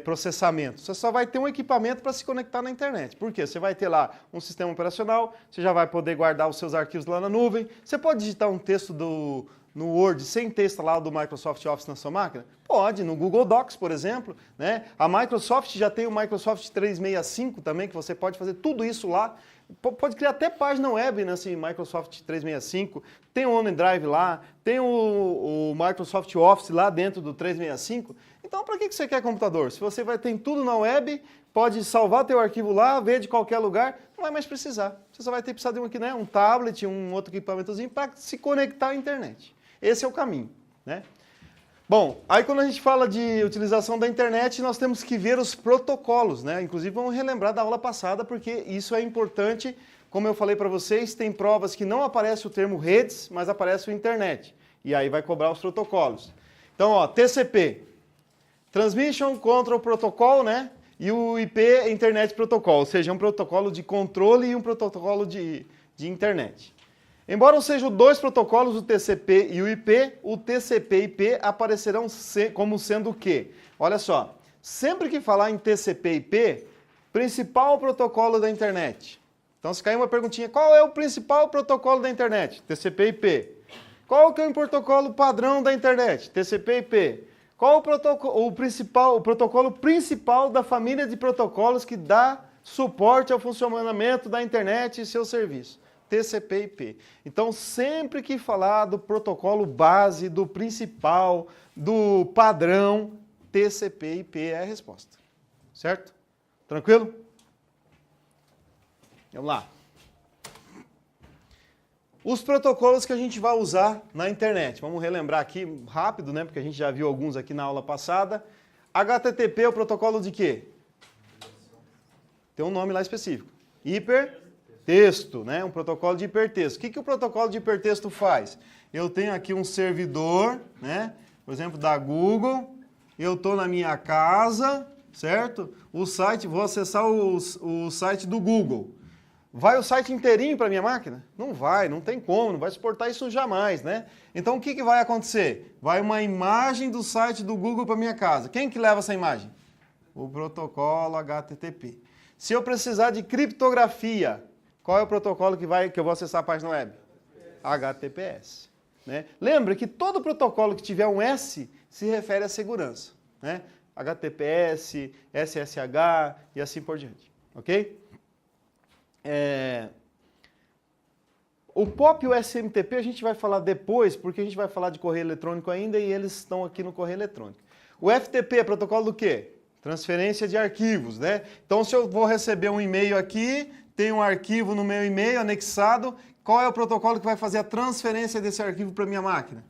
processamento. Você só vai ter um equipamento para se conectar na internet. Por quê? Você vai ter lá um sistema operacional, você já vai poder guardar os seus arquivos lá na nuvem, você pode digitar um texto no Word sem ter instalado o Microsoft Office na sua máquina? Pode, no Google Docs, por exemplo, né? A Microsoft já tem o Microsoft 365 também, que você pode fazer tudo isso lá. Pode criar até página web nesse Microsoft 365, tem o OneDrive lá, tem o Microsoft Office lá dentro do 365. Então, para que você quer computador? Se você vai ter tudo na web, pode salvar teu arquivo lá, ver de qualquer lugar, não vai mais precisar. Você só vai ter que precisar de um aqui, né? Um tablet, um outro equipamentozinho para se conectar à internet. Esse é o caminho, né? Bom, aí quando a gente fala de utilização da internet, nós temos que ver os protocolos, né? Inclusive vamos relembrar da aula passada, porque isso é importante. Como eu falei para vocês, tem provas que não aparece o termo redes, mas aparece o internet. E aí vai cobrar os protocolos. Então, ó, TCP, Transmission Control Protocol, né? E o IP, Internet Protocol, ou seja, um protocolo de controle e um protocolo de internet. Embora sejam dois protocolos, o TCP e o IP, o TCP e IP aparecerão como sendo o quê? Olha só, sempre que falar em TCP e IP, principal protocolo da internet. Então, se cair uma perguntinha, qual é o principal protocolo da internet? TCP e IP. Qual que é o protocolo padrão da internet? TCP e IP. Qual o protocolo principal da família de protocolos que dá suporte ao funcionamento da internet e seu serviço? TCP e IP. Então, sempre que falar do protocolo base, do principal, do padrão, TCP e IP é a resposta. Certo? Tranquilo? Vamos lá. Os protocolos que a gente vai usar na internet. Vamos relembrar aqui rápido, né? Porque a gente já viu alguns aqui na aula passada. HTTP é o protocolo de quê? Tem um nome lá específico. Hipertexto, né? Um protocolo de hipertexto. O que o protocolo de hipertexto faz? Eu tenho aqui um servidor, né? Por exemplo, da Google. Eu estou na minha casa, certo? O site, vou acessar o site do Google. Vai o site inteirinho para a minha máquina? Não vai, não tem como, não vai suportar isso jamais, né? Então o que vai acontecer? Vai uma imagem do site do Google para minha casa. Quem que leva essa imagem? O protocolo HTTP. Se eu precisar de criptografia, qual é o protocolo que eu vou acessar a página web? HTTPS. Né? Lembra que todo protocolo que tiver um S se refere à segurança. Né? HTTPS, SSH e assim por diante. Ok? O POP e o SMTP a gente vai falar depois, porque a gente vai falar de correio eletrônico ainda e eles estão aqui no correio eletrônico. O FTP é protocolo do quê? Transferência de arquivos, né? Então, se eu vou receber um e-mail aqui, tem um arquivo no meu e-mail anexado, qual é o protocolo que vai fazer a transferência desse arquivo para minha máquina?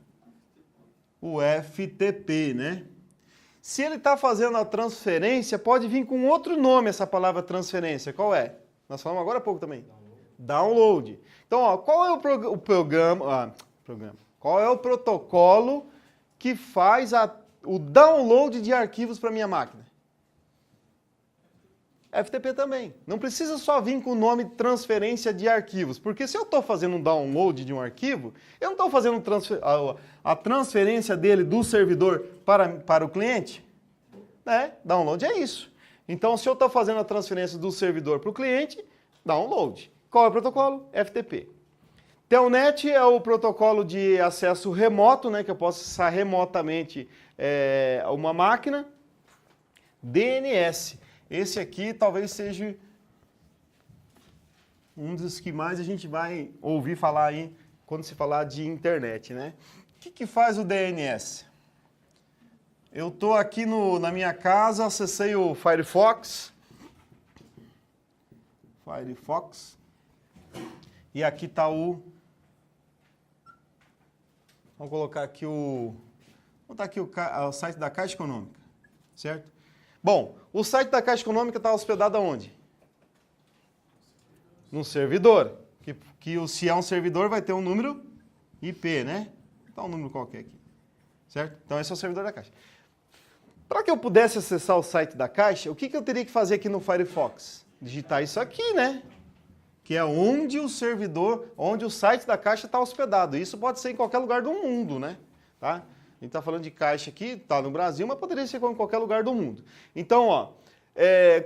O FTP, né? Se ele está fazendo a transferência, pode vir com outro nome essa palavra transferência. Qual é? Nós falamos agora há pouco também. Download. Então, ó, qual é o programa? Qual é o protocolo que faz o download de arquivos para minha máquina? FTP também. Não precisa só vir com o nome transferência de arquivos, porque se eu estou fazendo um download de um arquivo, eu não estou fazendo a transferência dele do servidor para o cliente. Né? Download é isso. Então, se eu estou fazendo a transferência do servidor para o cliente, download. Qual é o protocolo? FTP. Telnet é o protocolo de acesso remoto, né, que eu posso acessar remotamente uma máquina. DNS. Esse aqui talvez seja um dos que mais a gente vai ouvir falar aí quando se falar de internet, né? O que faz o DNS? Eu estou aqui na minha casa, acessei o Firefox. E aqui está vamos colocar aqui vou botar aqui o site da Caixa Econômica, certo? Bom, o site da Caixa Econômica está hospedado aonde? Num servidor. Se é um servidor, vai ter um número IP, né? Então, um número qualquer aqui, certo? Então, esse é o servidor da Caixa. Para que eu pudesse acessar o site da Caixa, o que eu teria que fazer aqui no Firefox? Digitar isso aqui, né? Que é onde o site da Caixa está hospedado. Isso pode ser em qualquer lugar do mundo, né? Tá? A gente está falando de Caixa aqui, está no Brasil, mas poderia ser em qualquer lugar do mundo. Então, ó,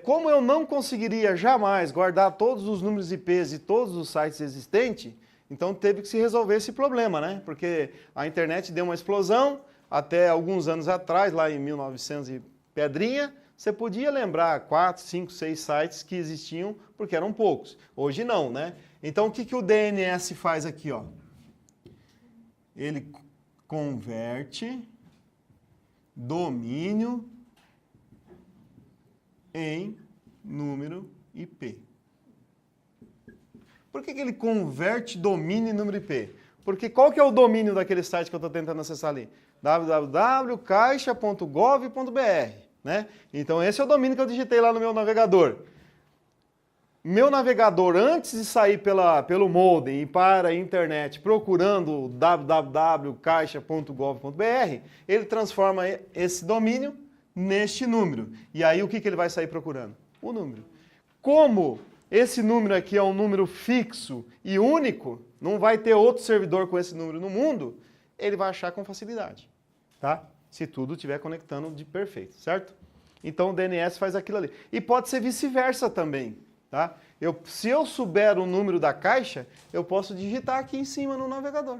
como eu não conseguiria jamais guardar todos os números IPs de todos os sites existentes, Então teve que se resolver esse problema, né? Porque a internet deu uma explosão, até alguns anos atrás, lá em 1900 e pedrinha, você podia lembrar 4, 5, 6 sites que existiam, porque eram poucos. Hoje não, né? Então o que o DNS faz aqui, ó? Ele converte domínio em número IP. Por que ele converte domínio em número IP? Porque qual que é o domínio daquele site que eu estou tentando acessar ali? www.caixa.gov.br, né? Então esse é o domínio que eu digitei lá no meu navegador. Meu navegador, antes de sair pelo modem e para a internet procurando www.caixa.gov.br, ele transforma esse domínio neste número. E aí o que ele vai sair procurando? O número. Como esse número aqui é um número fixo e único, não vai ter outro servidor com esse número no mundo, ele vai achar com facilidade, tá? Se tudo estiver conectando de perfeito, certo? Então o DNS faz aquilo ali. E pode ser vice-versa também, tá? Se eu souber o número da caixa, eu posso digitar aqui em cima no navegador.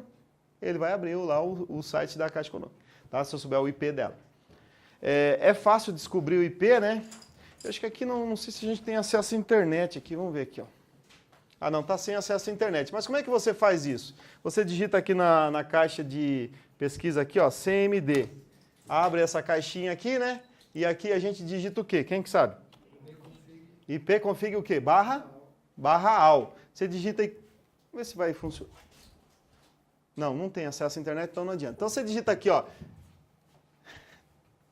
Ele vai abrir lá o site da Caixa Econômica, tá? Se eu souber o IP dela. É fácil descobrir o IP, né? Eu acho que aqui não sei se a gente tem acesso à internet aqui. Vamos ver aqui, ó. Ah, não, está sem acesso à internet. Mas como é que você faz isso? Você digita aqui na caixa de pesquisa aqui, ó, CMD. Abre essa caixinha aqui, né? E aqui a gente digita o quê? Quem que sabe? ipconfig o quê? /al. Você digita aí. Vamos ver se vai funcionar. Não tem acesso à internet, então não adianta. Então você digita aqui, ó.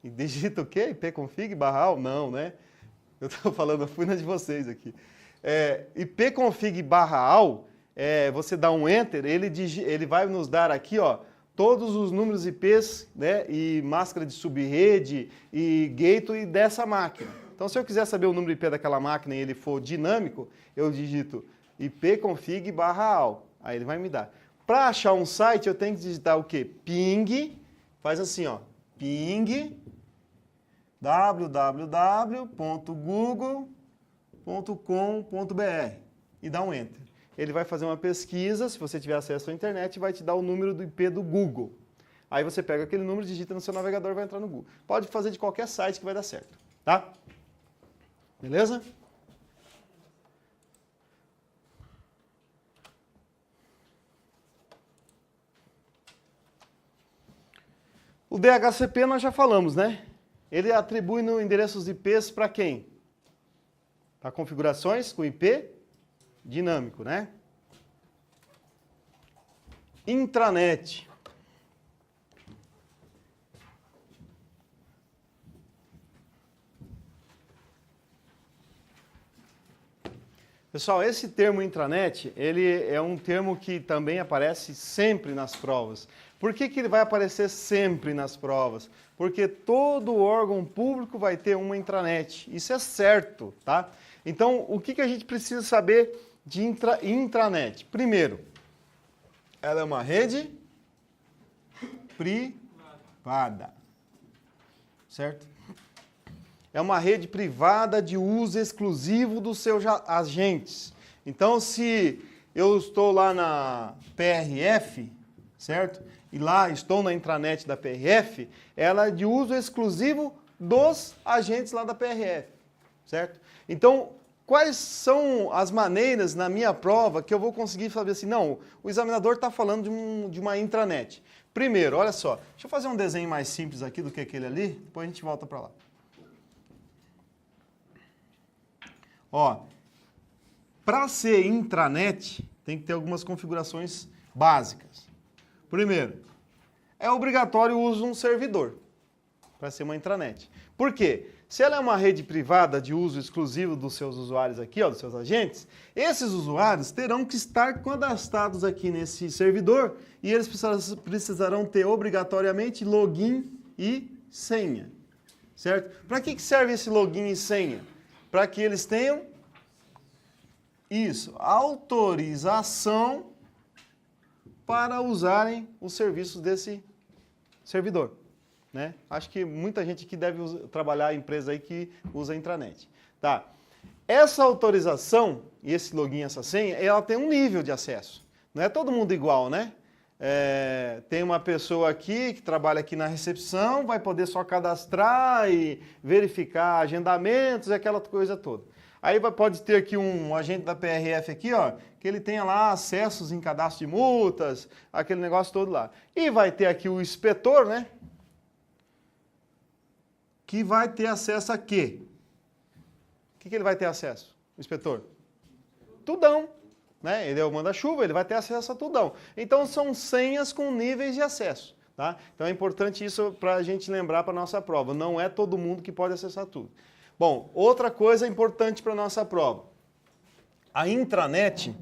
E digita o quê? ipconfig /al? Não, né? Eu estou falando, eu fui na de vocês aqui. ipconfig /al, você dá um enter, ele vai nos dar aqui, ó, todos os números IPs, né, e máscara de subrede e gateway dessa máquina. Então, se eu quiser saber o número IP daquela máquina e ele for dinâmico, eu digito ipconfig /al. Aí ele vai me dar. Para achar um site, eu tenho que digitar o quê? Ping, faz assim, ó, ping www.google.com.br e dá um enter. Ele vai fazer uma pesquisa, se você tiver acesso à internet, vai te dar o número do IP do Google. Aí você pega aquele número, digita no seu navegador e vai entrar no Google. Pode fazer de qualquer site que vai dar certo, tá? Beleza? O DHCP nós já falamos, né? Ele atribui no endereços IPs para quem? Para configurações com IP dinâmico, né? Intranet. Pessoal, esse termo intranet, ele é um termo que também aparece sempre nas provas. Por que ele vai aparecer sempre nas provas? Porque todo órgão público vai ter uma intranet. Isso é certo, tá? Então, o que a gente precisa saber de intranet? Primeiro, ela é uma rede privada, certo? É uma rede privada de uso exclusivo dos seus agentes. Então, se eu estou lá na PRF, certo? E lá estou na intranet da PRF, ela é de uso exclusivo dos agentes lá da PRF, certo? Então, quais são as maneiras na minha prova que eu vou conseguir saber assim, não, o examinador está falando de uma intranet. Primeiro, olha só, deixa eu fazer um desenho mais simples aqui do que aquele ali, depois a gente volta para lá. Ó, para ser intranet, tem que ter algumas configurações básicas. Primeiro, é obrigatório o uso de um servidor para ser uma intranet. Por quê? Se ela é uma rede privada de uso exclusivo dos seus usuários aqui, ó, dos seus agentes, esses usuários terão que estar cadastrados aqui nesse servidor e eles precisarão ter obrigatoriamente login e senha, certo? Para que serve esse login e senha? Para que eles tenham isso, autorização para usarem os serviços desse servidor, né? Acho que muita gente aqui deve trabalhar em empresa aí que usa a intranet, tá? Essa autorização e esse login, essa senha, ela tem um nível de acesso. Não é todo mundo igual, né? Tem uma pessoa aqui que trabalha aqui na recepção, vai poder só cadastrar e verificar agendamentos e aquela coisa toda. Aí pode ter aqui um agente da PRF aqui, ó, que ele tenha lá acessos em cadastro de multas, aquele negócio todo lá. E vai ter aqui o inspetor, né? Que vai ter acesso a quê? O que ele vai ter acesso, o inspetor? Tudão. Né? Ele é o manda-chuva, ele vai ter acesso a tudão. Então são senhas com níveis de acesso. Tá? Então é importante isso para a gente lembrar para a nossa prova. Não é todo mundo que pode acessar tudo. Bom, outra coisa importante para a nossa prova. A intranet,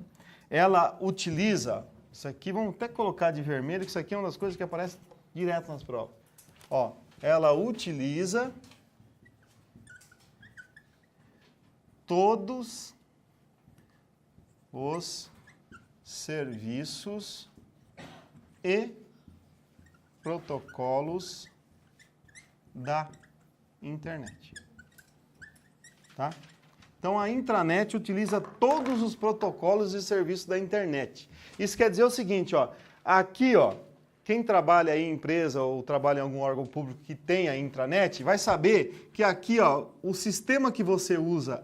ela utiliza, isso aqui vamos até colocar de vermelho, que isso aqui é uma das coisas que aparece direto nas provas. Ó, ela utiliza todos os serviços e protocolos da internet. Tá? Então a intranet utiliza todos os protocolos e serviços da internet. Isso quer dizer o seguinte, ó, aqui, ó, quem trabalha aí em empresa ou trabalha em algum órgão público que tenha intranet, vai saber que aqui, ó, o sistema que você usa,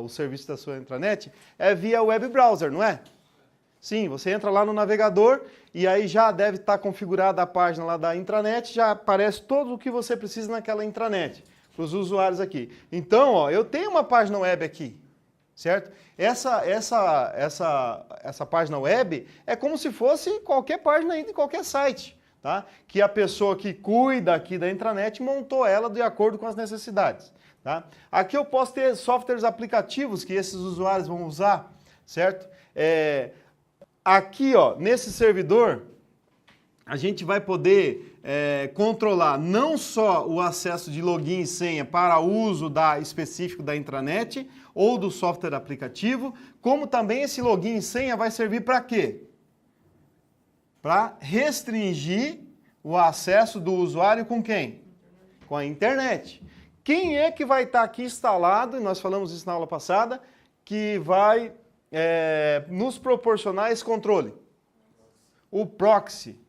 o serviço da sua intranet, é via web browser, não é? Sim, você entra lá no navegador e aí já deve estar configurada a página lá da intranet, já aparece tudo o que você precisa naquela intranet, para os usuários aqui. Então, ó, eu tenho uma página web aqui, certo? Essa página web é como se fosse qualquer página aí de qualquer site, tá? Que a pessoa que cuida aqui da intranet montou ela de acordo com as necessidades, tá? Aqui eu posso ter softwares aplicativos que esses usuários vão usar, certo? Aqui, ó, nesse servidor, a gente vai poder controlar não só o acesso de login e senha para uso específico da intranet ou do software aplicativo, como também esse login e senha vai servir para quê? Para restringir o acesso do usuário com quem? Com a internet. Quem é que vai estar aqui instalado, e nós falamos isso na aula passada, que vai nos proporcionar esse controle? O proxy.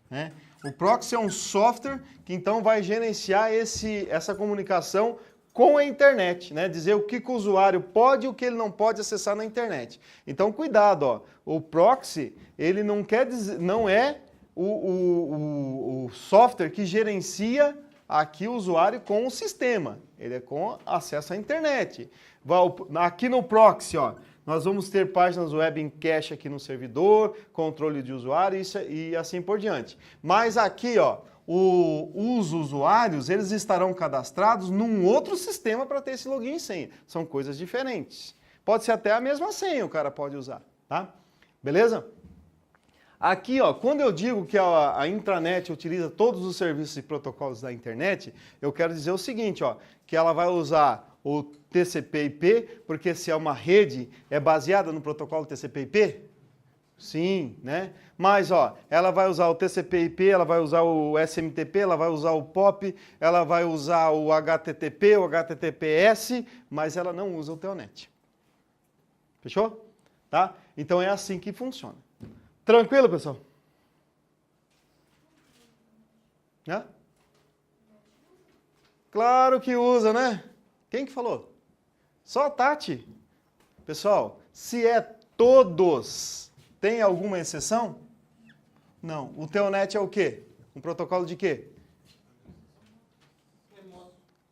Né? O proxy é um software que então vai gerenciar essa comunicação com a internet, né? Dizer o que o usuário pode e o que ele não pode acessar na internet. Então cuidado, ó. O proxy, ele não quer dizer, não é o software que gerencia aqui o usuário com o sistema. Ele é com acesso à internet. Aqui no proxy, ó, nós vamos ter páginas web em cache aqui no servidor, controle de usuário e assim por diante. Mas aqui, ó, os usuários, eles estarão cadastrados num outro sistema para ter esse login e senha. São coisas diferentes. Pode ser até a mesma senha o cara pode usar, tá? Beleza? Aqui, ó, quando eu digo que a intranet utiliza todos os serviços e protocolos da internet, eu quero dizer o seguinte, ó, que ela vai usar o TCP/IP, porque se é uma rede, é baseada no protocolo TCP/IP? Sim, né? Mas, ó, ela vai usar o TCP/IP, ela vai usar o SMTP, ela vai usar o POP, ela vai usar o HTTP, o HTTPS, mas ela não usa o Telnet. Fechou? Tá? Então é assim que funciona. Tranquilo, pessoal? Né? Claro que usa, né? Quem que falou? Só a Tati. Pessoal, se é todos, tem alguma exceção? Não. O Telnet é o quê? Um protocolo de quê?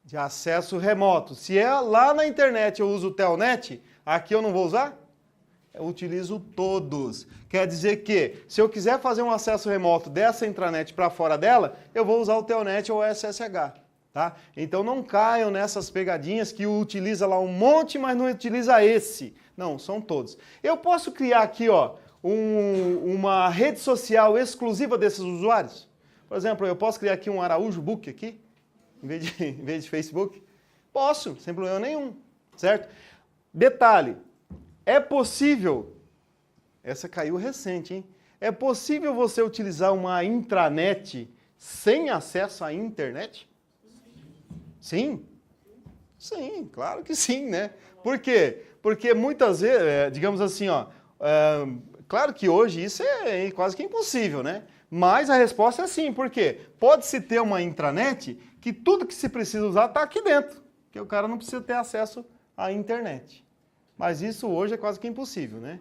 De acesso remoto. Se é lá na internet eu uso o Telnet, aqui eu não vou usar? Eu utilizo todos. Quer dizer que, se eu quiser fazer um acesso remoto dessa intranet para fora dela, eu vou usar o Telnet ou o SSH. Tá? Então não caiam nessas pegadinhas que utiliza lá um monte, mas não utiliza esse. Não, são todos. Eu posso criar aqui, ó, uma rede social exclusiva desses usuários? Por exemplo, eu posso criar aqui um Araújo Book aqui, em vez de Facebook? Posso, sem problema nenhum, certo? Detalhe, é possível, essa caiu recente, hein? É possível você utilizar uma intranet sem acesso à internet? Sim? Sim, claro que sim, né? Por quê? Porque muitas vezes, digamos assim, ó, Claro que hoje isso é quase que impossível, né? Mas a resposta é sim, por quê? Pode-se ter uma intranet que tudo que se precisa usar está aqui dentro, que o cara não precisa ter acesso à internet. Mas isso hoje é quase que impossível, né?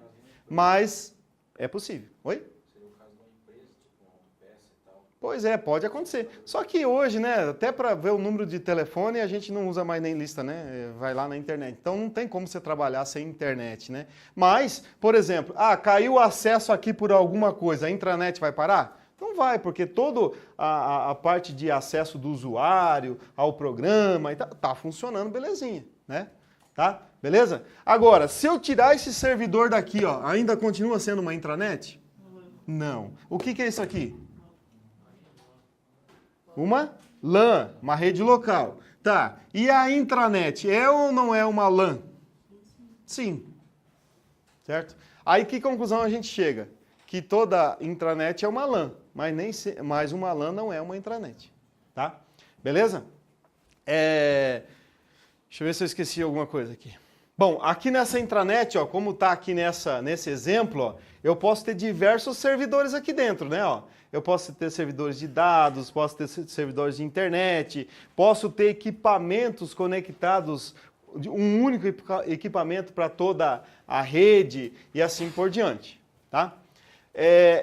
Mas é possível. Oi? Seria o caso de uma empresa, tipo uma autopeça e tal. Pois é, pode acontecer. Só que hoje, né, até para ver o número de telefone, a gente não usa mais nem lista, né? Vai lá na internet. Então não tem como você trabalhar sem internet, né? Mas, por exemplo, caiu o acesso aqui por alguma coisa, a intranet vai parar? Não vai, porque toda a parte de acesso do usuário ao programa tá funcionando belezinha, né? Tá? Beleza? Agora, se eu tirar esse servidor daqui, ó, ainda continua sendo uma intranet? Não. O que é isso aqui? Uma LAN, uma rede local. Tá. E a intranet é ou não é uma LAN? Sim. Certo? Aí que conclusão a gente chega? Que toda intranet é uma LAN, mas uma LAN não é uma intranet. Tá? Beleza? Deixa eu ver se eu esqueci alguma coisa aqui. Bom, aqui nessa intranet, ó, como está aqui nesse exemplo, ó, eu posso ter diversos servidores aqui dentro, né? Ó. Eu posso ter servidores de dados, posso ter servidores de internet, posso ter equipamentos conectados, um único equipamento para toda a rede e assim por diante, tá?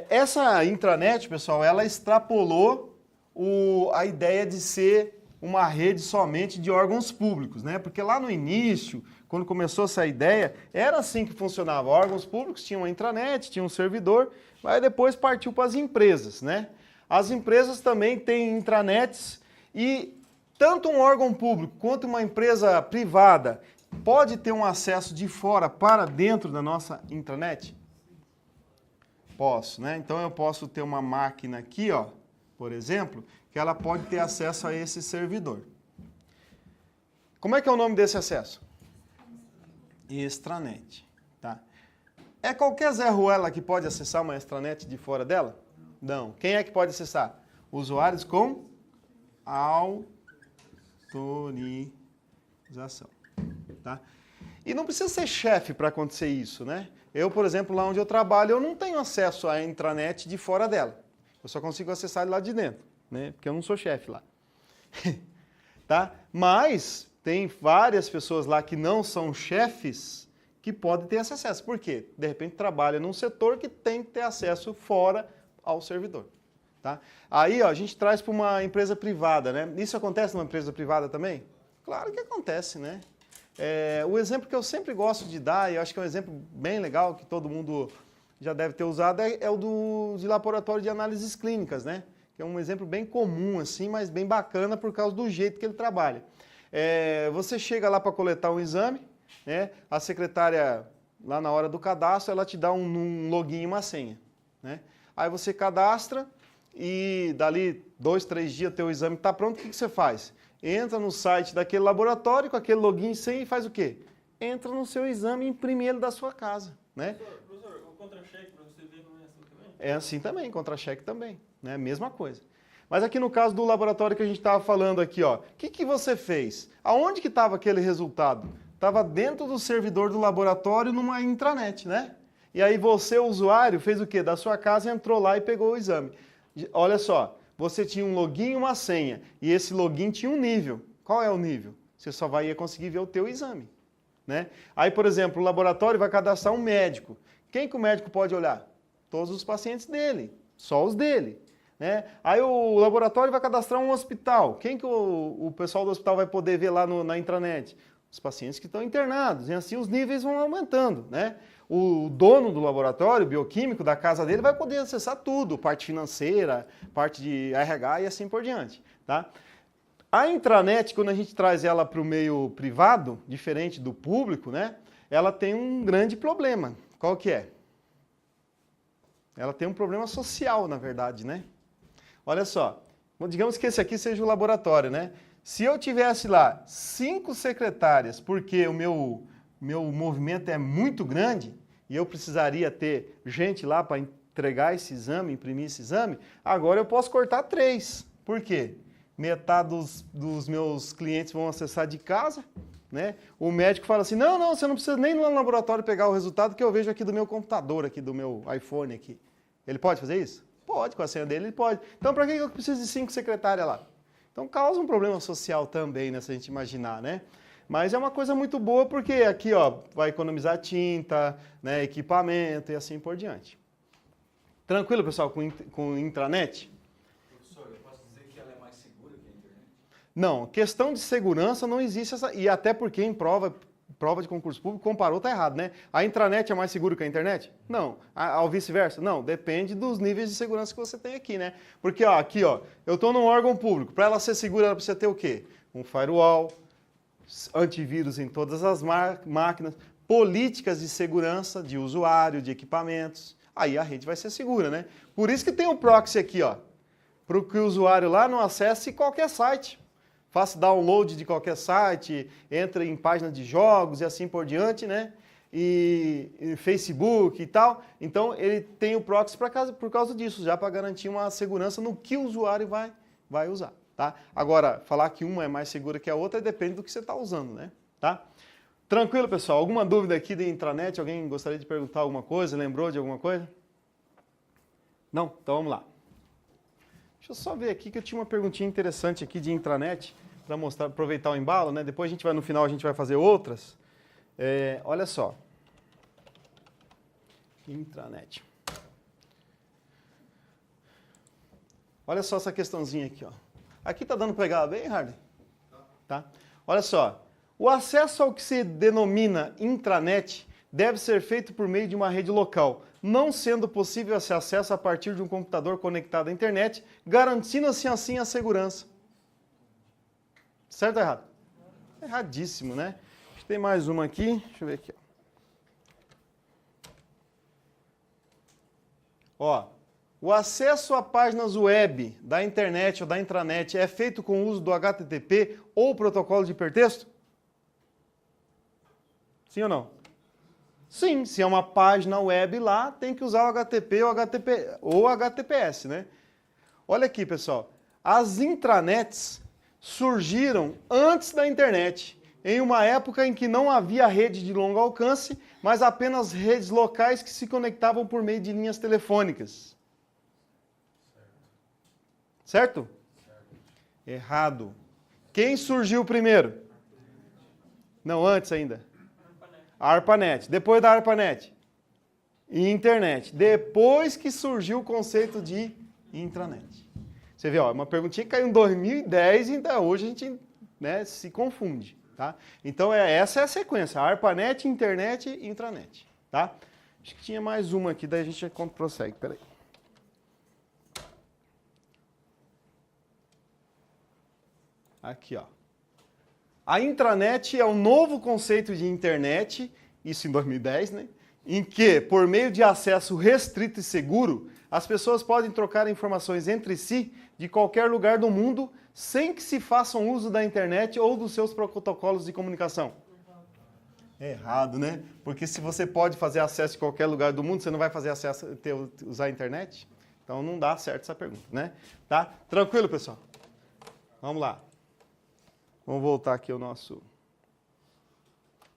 Essa intranet, pessoal, ela extrapolou a ideia de ser uma rede somente de órgãos públicos, né? Porque lá no início, quando começou essa ideia, era assim que funcionava. Órgãos públicos tinham uma intranet, tinham um servidor, mas depois partiu para as empresas, né? As empresas também têm intranets e tanto um órgão público quanto uma empresa privada pode ter um acesso de fora para dentro da nossa intranet? Posso, né? Então eu posso ter uma máquina aqui, ó, por exemplo, que ela pode ter acesso a esse servidor. Como é que é o nome desse acesso? Extranet. Tá? É qualquer Zé Ruela que pode acessar uma extranet de fora dela? Não. Quem é que pode acessar? Usuários com autorização. Tá? E não precisa ser chefe para acontecer isso, né? Eu, por exemplo, lá onde eu trabalho, eu não tenho acesso à intranet de fora dela. Eu só consigo acessar lá de dentro, né? Porque eu não sou chefe lá. Tá? Mas tem várias pessoas lá que não são chefes que podem ter esse acesso. Por quê? De repente trabalha num setor que tem que ter acesso fora ao servidor. Tá? Aí ó, a gente traz para uma empresa privada, né? Isso acontece numa empresa privada também? Claro que acontece, né? O exemplo que eu sempre gosto de dar, e eu acho que é um exemplo bem legal, que todo mundo já deve ter usado, é o de laboratório de análises clínicas, né? Que é um exemplo bem comum, assim, mas bem bacana por causa do jeito que ele trabalha. Você chega lá para coletar um exame, né? A secretária, lá na hora do cadastro, ela te dá um login e uma senha, né? Aí você cadastra e dali 2, 3 dias teu exame está pronto, o que você faz? Entra no site daquele laboratório com aquele login e senha e faz o quê? Entra no seu exame e imprime ele da sua casa, né? Professor, o contra-cheque para você ver não é assim também? É assim também, contra-cheque também, né? Mesma coisa. Mas aqui no caso do laboratório que a gente estava falando aqui, ó, o que você fez? Aonde que estava aquele resultado? Estava dentro do servidor do laboratório numa intranet, né? E aí você, o usuário, fez o quê? Da sua casa entrou lá e pegou o exame. Olha só, você tinha um login e uma senha, e esse login tinha um nível. Qual é o nível? Você só vai conseguir ver o teu exame, né? Aí, por exemplo, o laboratório vai cadastrar um médico. Quem que o médico pode olhar? Todos os pacientes dele, só os dele, né? Aí o laboratório vai cadastrar um hospital. Quem que o pessoal do hospital vai poder ver lá na intranet? Os pacientes que estão internados, e assim os níveis vão aumentando, né? O dono do laboratório, bioquímico, da casa dele, vai poder acessar tudo, parte financeira, parte de RH e assim por diante, tá? A intranet, quando a gente traz ela para o meio privado, diferente do público, né? Ela tem um grande problema. Qual que é? Ela tem um problema social, na verdade, né? Olha só, digamos que esse aqui seja o laboratório, né? Se eu tivesse lá 5 secretárias, porque o meu movimento é muito grande e eu precisaria ter gente lá para entregar esse exame, imprimir esse exame, agora eu posso cortar 3. Por quê? Metade dos meus clientes vão acessar de casa, né? O médico fala assim, não, você não precisa nem ir no laboratório pegar o resultado que eu vejo aqui do meu computador, aqui do meu iPhone aqui. Ele pode fazer isso? Pode, com a senha dele ele pode. Então, para que eu preciso de 5 secretárias lá? Então, causa um problema social também, né, se a gente imaginar, né? Mas é uma coisa muito boa porque aqui, ó, vai economizar tinta, né, equipamento e assim por diante. Tranquilo, pessoal, com intranet? Professor, eu posso dizer que ela é mais segura que a internet? Não, questão de segurança não existe essa... E até porque em prova de concurso público comparou, tá errado, né? A intranet é mais segura que a internet? Não. Ao vice-versa? Não, depende dos níveis de segurança que você tem aqui, né? Porque, ó, aqui, ó, eu estou num órgão público. Para ela ser segura, ela precisa ter o quê? Um firewall, antivírus em todas as máquinas, políticas de segurança de usuário, de equipamentos. Aí a rede vai ser segura, né? Por isso que tem um proxy aqui, ó, para que o usuário lá não acesse qualquer site. Faça download de qualquer site, entra em páginas de jogos e assim por diante, né? E Facebook e tal. Então, ele tem o proxy por causa disso, já para garantir uma segurança no que o usuário vai usar, tá? Agora, falar que uma é mais segura que a outra depende do que você está usando, né? Tá? Tranquilo, pessoal? Alguma dúvida aqui de intranet? Alguém gostaria de perguntar alguma coisa? Lembrou de alguma coisa? Não? Então, vamos lá. Deixa eu só ver aqui que eu tinha uma perguntinha interessante aqui de intranet para mostrar, aproveitar o embalo, né? Depois no final a gente vai fazer outras. Olha só. Intranet. Olha só essa questãozinha aqui, ó. Aqui tá dando para pegar bem, Harley? Tá? Olha só. O acesso ao que se denomina intranet deve ser feito por meio de uma rede local, não sendo possível esse acesso a partir de um computador conectado à internet, garantindo-se assim a segurança. Certo ou errado? Erradíssimo, né? Tem mais uma aqui, deixa eu ver aqui. Ó, o acesso a páginas web da internet ou da intranet é feito com o uso do HTTP ou protocolo de hipertexto? Sim ou não? Sim, se é uma página web lá, tem que usar o HTTP ou HTTPS, né? Olha aqui, pessoal. As intranets surgiram antes da internet, em uma época em que não havia rede de longo alcance, mas apenas redes locais que se conectavam por meio de linhas telefônicas. Certo? Errado. Quem surgiu primeiro? Não, antes ainda. A ARPANET. Depois da ARPANET, internet. Depois que surgiu o conceito de intranet. Você vê, ó, uma perguntinha que caiu em 2010 e ainda hoje a gente, né, se confunde. Tá? Então, essa é a sequência. ARPANET, internet e intranet. Tá? Acho que tinha mais uma aqui, daí a gente prossegue. Peraí. Aqui, ó. A intranet é um novo conceito de internet, isso em 2010, né? Em que, por meio de acesso restrito e seguro, as pessoas podem trocar informações entre si de qualquer lugar do mundo sem que se façam uso da internet ou dos seus protocolos de comunicação. É errado, né? Porque se você pode fazer acesso em qualquer lugar do mundo, você não vai fazer acesso, usar a internet? Então não dá certo essa pergunta, né? Tá? Tranquilo, pessoal? Vamos lá. Vamos voltar aqui ao nosso...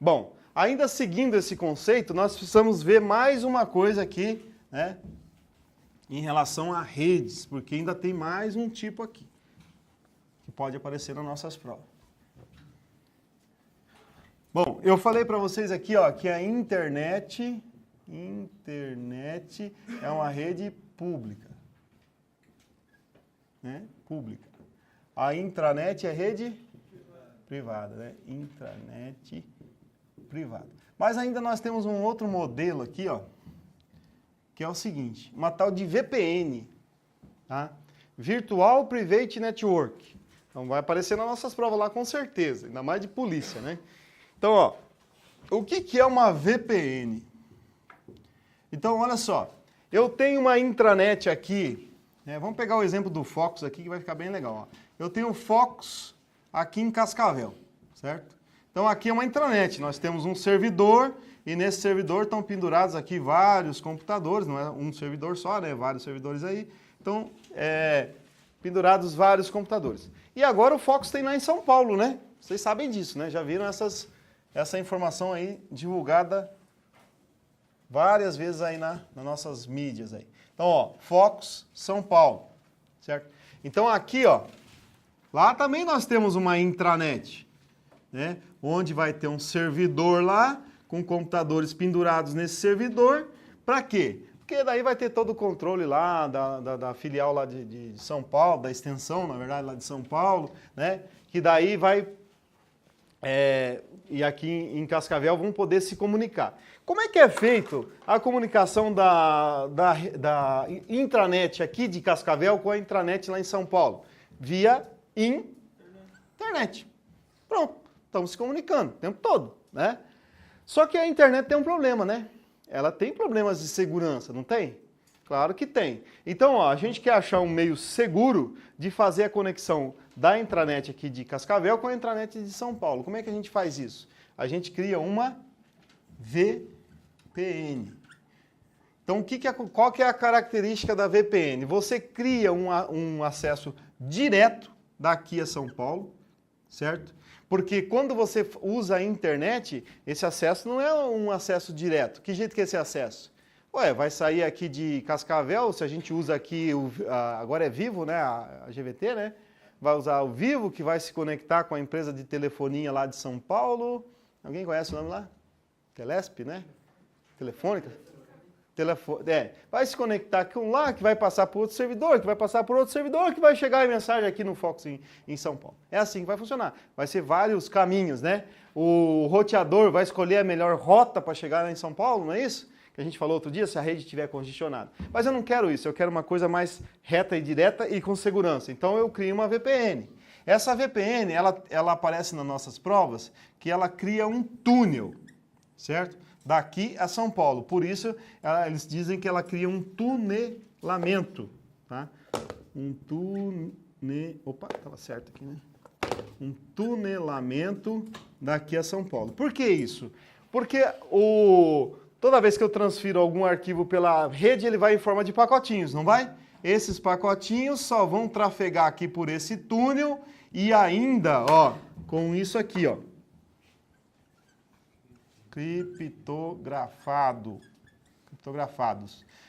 Bom, ainda seguindo esse conceito, nós precisamos ver mais uma coisa aqui, né? Em relação a redes, porque ainda tem mais um tipo aqui, que pode aparecer nas nossas provas. Bom, eu falei para vocês aqui, ó, que a internet é uma rede pública, né? Pública. A intranet é rede privada, né? Intranet privada. Mas ainda nós temos um outro modelo aqui, ó, que é o seguinte, uma tal de VPN, tá? Virtual Private Network. Então vai aparecer nas nossas provas lá com certeza, ainda mais de polícia, né? Então, ó, o que é uma VPN? Então, olha só, eu tenho uma intranet aqui, né? Vamos pegar o exemplo do Focus aqui que vai ficar bem legal, ó. Eu tenho o Focus aqui em Cascavel, certo? Então aqui é uma intranet, nós temos um servidor e nesse servidor estão pendurados aqui vários computadores, não é um servidor só, né? Vários servidores aí. Então, pendurados vários computadores. E agora o Focus tem lá em São Paulo, né? Vocês sabem disso, né? Já viram essa informação aí divulgada várias vezes aí nas nossas mídias aí. Então, ó, Focus São Paulo, certo? Então aqui, ó, lá também nós temos uma intranet, né? Onde vai ter um servidor lá, com computadores pendurados nesse servidor. Para quê? Porque daí vai ter todo o controle lá da filial lá de São Paulo, da extensão, na verdade, lá de São Paulo, né? Que daí vai... e aqui em Cascavel vão poder se comunicar. Como é que é feito a comunicação da intranet aqui de Cascavel com a intranet lá em São Paulo? Via internet. Pronto, estamos se comunicando o tempo todo, né? Só que a internet tem um problema, né? Ela tem problemas de segurança, não tem? Claro que tem. Então, ó, a gente quer achar um meio seguro de fazer a conexão da intranet aqui de Cascavel com a intranet de São Paulo. Como é que a gente faz isso? A gente cria uma VPN. Então, qual que é a característica da VPN? Você cria um acesso direto daqui a São Paulo, certo? Porque quando você usa a internet, esse acesso não é um acesso direto. Que jeito que é esse acesso? Ué, vai sair aqui de Cascavel, se a gente usa aqui, agora é Vivo, né, a GVT, né? Vai usar o Vivo, que vai se conectar com a empresa de telefonia lá de São Paulo. Alguém conhece o nome lá? Telesp, né? Telefônica? Vai se conectar com lá, que vai passar por outro servidor, que vai passar por outro servidor, que vai chegar a mensagem aqui no Focus em São Paulo. É assim que vai funcionar. Vai ser vários caminhos, né? O roteador vai escolher a melhor rota para chegar lá em São Paulo, não é isso? Que a gente falou outro dia, se a rede estiver congestionada. Mas eu não quero isso, eu quero uma coisa mais reta e direta e com segurança. Então eu crio uma VPN. Essa VPN, ela aparece nas nossas provas, que ela cria um túnel, certo? Daqui a São Paulo. Por isso, eles dizem que ela cria um tunelamento, tá? Opa, estava certo aqui, né? Um tunelamento daqui a São Paulo. Por que isso? Porque toda vez que eu transfiro algum arquivo pela rede, ele vai em forma de pacotinhos, não vai? Esses pacotinhos só vão trafegar aqui por esse túnel e ainda, ó, com isso aqui, ó. Criptografados.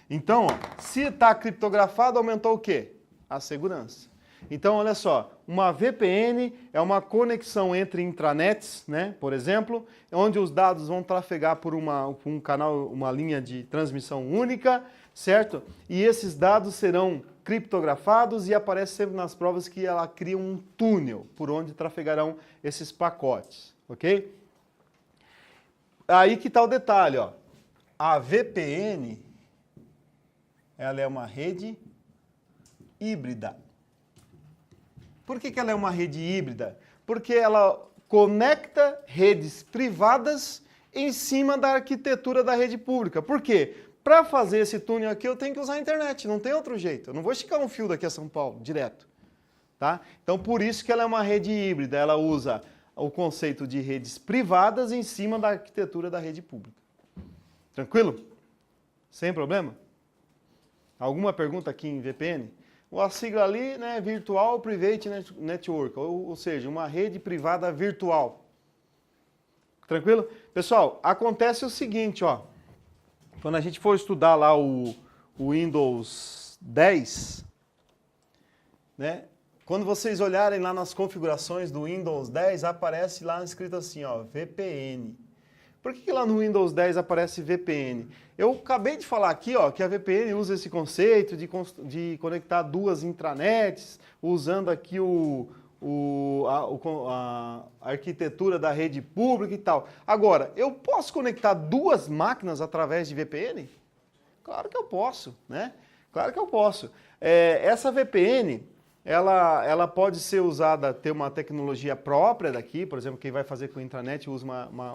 Então, ó, se está criptografado, aumentou o quê? A segurança. Então, olha só, uma VPN é uma conexão entre intranets, né, por exemplo, onde os dados vão trafegar por um canal, uma linha de transmissão única, certo? E esses dados serão criptografados e aparece sempre nas provas que ela cria um túnel por onde trafegarão esses pacotes, ok? Aí que está o detalhe, ó. A VPN, ela é uma rede híbrida. Por que ela é uma rede híbrida? Porque ela conecta redes privadas em cima da arquitetura da rede pública. Por quê? Para fazer esse túnel aqui, eu tenho que usar a internet, não tem outro jeito. Eu não vou esticar um fio daqui a São Paulo, direto. Tá? Então, por isso que ela é uma rede híbrida. Ela usa o conceito de redes privadas em cima da arquitetura da rede pública. Tranquilo? Sem problema? Alguma pergunta aqui em VPN? A sigla ali, né, Virtual Private Network, ou seja, uma rede privada virtual. Tranquilo? Pessoal, acontece o seguinte, ó. Quando a gente for estudar lá o Windows 10, né? Quando vocês olharem lá nas configurações do Windows 10, aparece lá escrito assim, ó, VPN. Por que lá no Windows 10 aparece VPN? Eu acabei de falar aqui, ó, que a VPN usa esse conceito de conectar duas intranets, usando aqui a arquitetura da rede pública e tal. Agora, eu posso conectar duas máquinas através de VPN? Claro que eu posso, né? Claro que eu posso. Essa VPN... Ela pode ser usada, ter uma tecnologia própria daqui, por exemplo, quem vai fazer com a intranet usa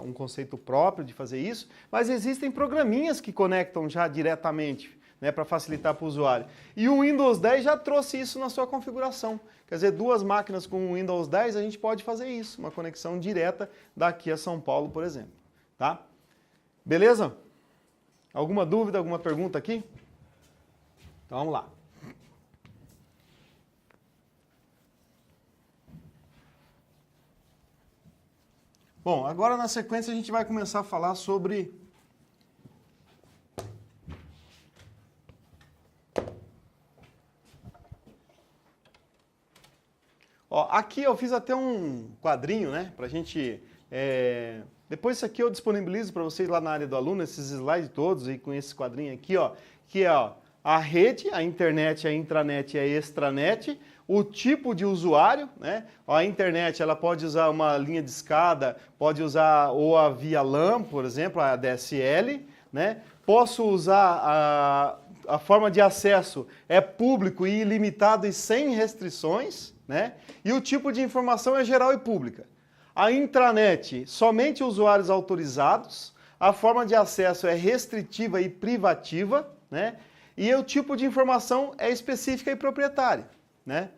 um conceito próprio de fazer isso, mas existem programinhas que conectam já diretamente, né, para facilitar para o usuário. E o Windows 10 já trouxe isso na sua configuração. Quer dizer, duas máquinas com o Windows 10, a gente pode fazer isso, uma conexão direta daqui a São Paulo, por exemplo. Tá? Beleza? Alguma dúvida, alguma pergunta aqui? Então vamos lá. Bom, agora na sequência a gente vai começar a falar sobre ó, aqui eu fiz até um quadrinho, né, pra gente, depois isso aqui eu disponibilizo para vocês lá na área do aluno, esses slides todos e com esse quadrinho aqui, ó, que é ó, a rede, a internet, a intranet e a extranet, o tipo de usuário, né, a internet ela pode usar uma linha de escada, pode usar ou a via LAN, por exemplo, a DSL, né, posso usar a forma de acesso é público e ilimitado e sem restrições, né? E o tipo de informação é geral e pública. A intranet, somente usuários autorizados. A forma de acesso é restritiva e privativa, né? E o tipo de informação é específica e proprietária, né?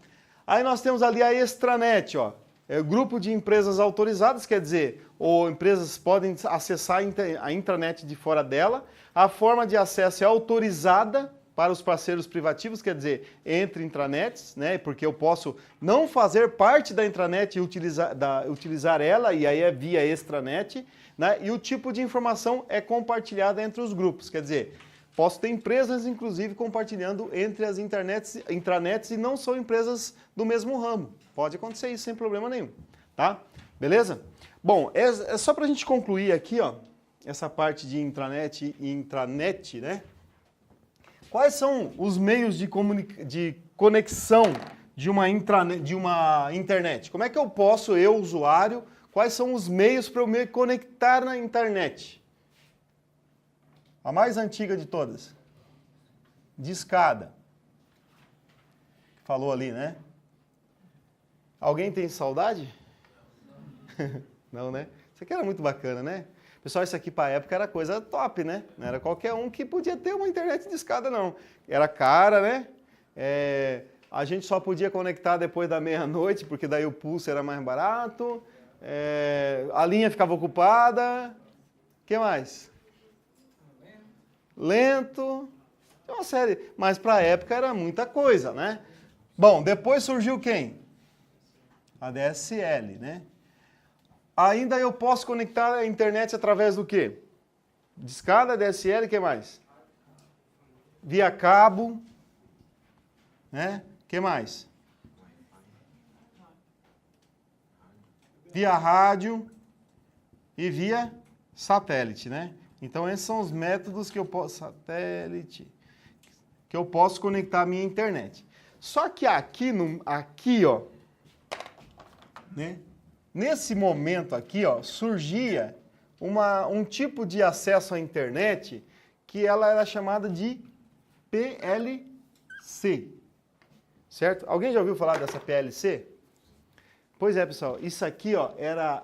Aí nós temos ali a extranet, ó. É o grupo de empresas autorizadas, quer dizer, ou empresas podem acessar a intranet de fora dela. A forma de acesso é autorizada para os parceiros privativos, quer dizer, entre intranets, né? Porque eu posso não fazer parte da intranet e utilizar ela, e aí é via extranet, né? E o tipo de informação é compartilhada entre os grupos, quer dizer, posso ter empresas, inclusive, compartilhando entre as intranets e não são empresas do mesmo ramo. Pode acontecer isso sem problema nenhum, tá? Beleza? Bom, é só para a gente concluir aqui, ó, essa parte de intranet e intranet, né? Quais são os meios de conexão de uma internet? Como é que eu posso, eu, usuário, quais são os meios para eu me conectar na internet? A mais antiga de todas. Discada. Falou ali, né? Alguém tem saudade? Não, né? Isso aqui era muito bacana, né? Pessoal, isso aqui para a época era coisa top, né? Não era qualquer um que podia ter uma internet de escada, não. Era cara, né? A gente só podia conectar depois da meia-noite, porque daí o pulso era mais barato. A linha ficava ocupada. O que mais? Lento. É uma série. Mas para a época era muita coisa, né? Bom, depois surgiu quem? A DSL, né? Ainda eu posso conectar a internet através do quê? Discada, DSL, o que mais? Via cabo, né? O que mais? Via rádio e via satélite, né? Então esses são os métodos que eu posso conectar a minha internet. Só que aqui, ó, né? Nesse momento aqui, ó, surgia um tipo de acesso à internet que ela era chamada de PLC, certo? Alguém já ouviu falar dessa PLC? Pois é, pessoal, isso aqui, ó, era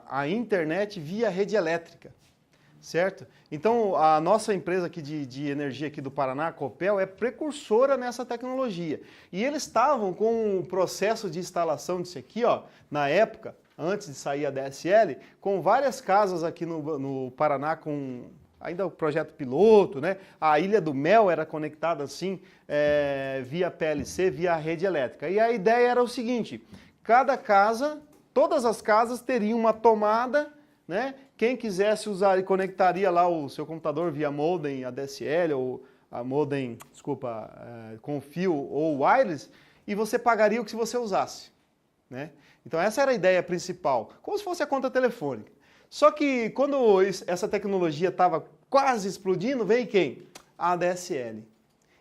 a internet via rede elétrica, certo? Então, a nossa empresa aqui de energia aqui do Paraná, a Copel, é precursora nessa tecnologia. E eles estavam com o processo de instalação disso aqui, ó, na época, antes de sair a DSL, com várias casas aqui no Paraná com ainda o projeto piloto, né? A Ilha do Mel era conectada assim, via PLC, via rede elétrica. E a ideia era o seguinte, cada casa, todas as casas teriam uma tomada, né? Quem quisesse usar e conectaria lá o seu computador via modem ADSL ou a modem, desculpa, com fio ou wireless, e você pagaria o que você usasse, né? Então essa era a ideia principal, como se fosse a conta telefônica. Só que quando essa tecnologia estava quase explodindo, veio quem? A ADSL.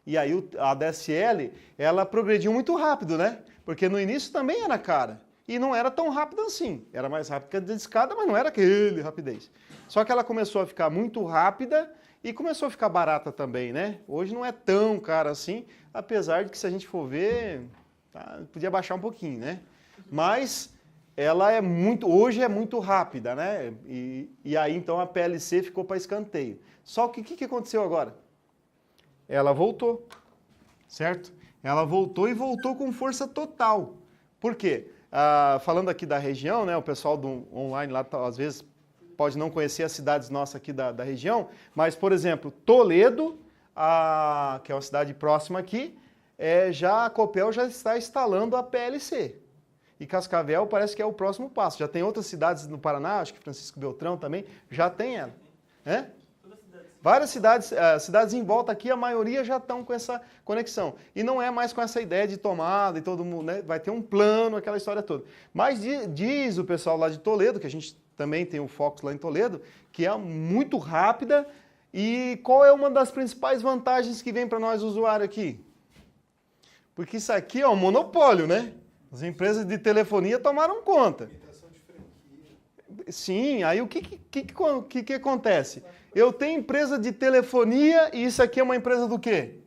E aí a ADSL, ela progrediu muito rápido, né? Porque no início também era cara. E não era tão rápido assim. Era mais rápido que a discada, mas não era aquele rapidez. Só que ela começou a ficar muito rápida e começou a ficar barata também, né? Hoje não é tão cara assim, apesar de que se a gente for ver, tá, podia baixar um pouquinho, né? Mas ela hoje é muito rápida, né? E aí então a PLC ficou para escanteio. Só que o que aconteceu agora? Ela voltou, certo? Ela voltou e voltou com força total. Por quê? Falando aqui da região, né, o pessoal do online lá às vezes pode não conhecer as cidades nossas aqui da região, mas, por exemplo, Toledo, que é uma cidade próxima aqui, a Copel já está instalando a PLC. E Cascavel parece que é o próximo passo. Já tem outras cidades no Paraná, acho que Francisco Beltrão também, já tem ela. É? Várias cidades em volta aqui, a maioria já estão com essa conexão. E não é mais com essa ideia de tomada e todo mundo, né? Vai ter um plano, aquela história toda. Mas diz o pessoal lá de Toledo, que a gente também tem o Focus lá em Toledo, que é muito rápida. E qual é uma das principais vantagens que vem para nós usuários aqui? Porque isso aqui é um monopólio, né? As empresas de telefonia tomaram conta. Sim, aí o que acontece? Eu tenho empresa de telefonia e isso aqui é uma empresa do quê?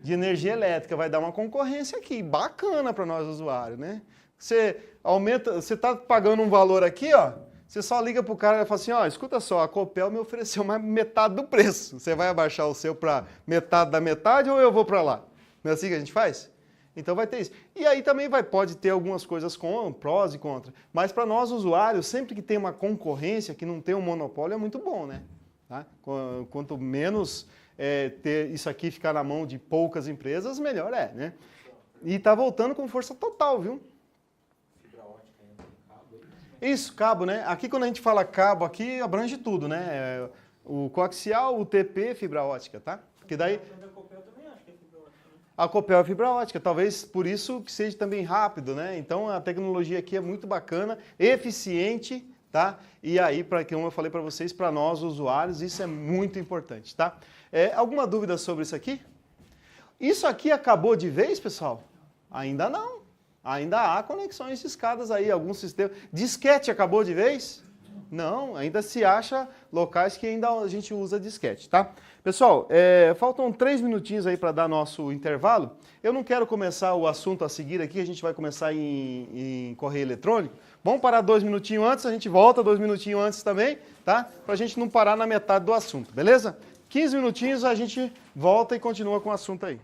De energia elétrica. Vai dar uma concorrência aqui, bacana para nós usuários, né? Você está pagando um valor aqui, ó. Você só liga para o cara e fala assim, ó, escuta só, a Copel me ofereceu mais metade do preço. Você vai abaixar o seu para metade da metade ou eu vou para lá? Não é assim que a gente faz? Então vai ter isso. E aí também pode ter algumas coisas com prós e contras. Mas para nós usuários, sempre que tem uma concorrência, que não tem um monopólio, é muito bom, né? Tá? Quanto menos ter isso aqui ficar na mão de poucas empresas, melhor é, né? E está voltando com força total, viu? Isso, cabo, né? Aqui quando a gente fala cabo, aqui abrange tudo, né? O coaxial, o TP, fibra ótica, tá? Porque daí... A Copel é fibra ótica, talvez por isso que seja também rápido, né? Então a tecnologia aqui é muito bacana, eficiente, tá? E aí, como eu falei para vocês, para nós usuários, isso é muito importante, tá? Alguma dúvida sobre isso aqui? Isso aqui acabou de vez, pessoal? Ainda não. Ainda há conexões discadas aí, algum sistema. Disquete acabou de vez? Não, ainda se acha locais que ainda a gente usa disquete, tá? Pessoal, faltam 3 minutinhos aí para dar nosso intervalo. Eu não quero começar o assunto a seguir aqui, a gente vai começar em correio eletrônico. Vamos parar 2 minutinhos antes, a gente volta 2 minutinhos antes também, tá? Para a gente não parar na metade do assunto, beleza? 15 minutinhos a gente volta e continua com o assunto aí.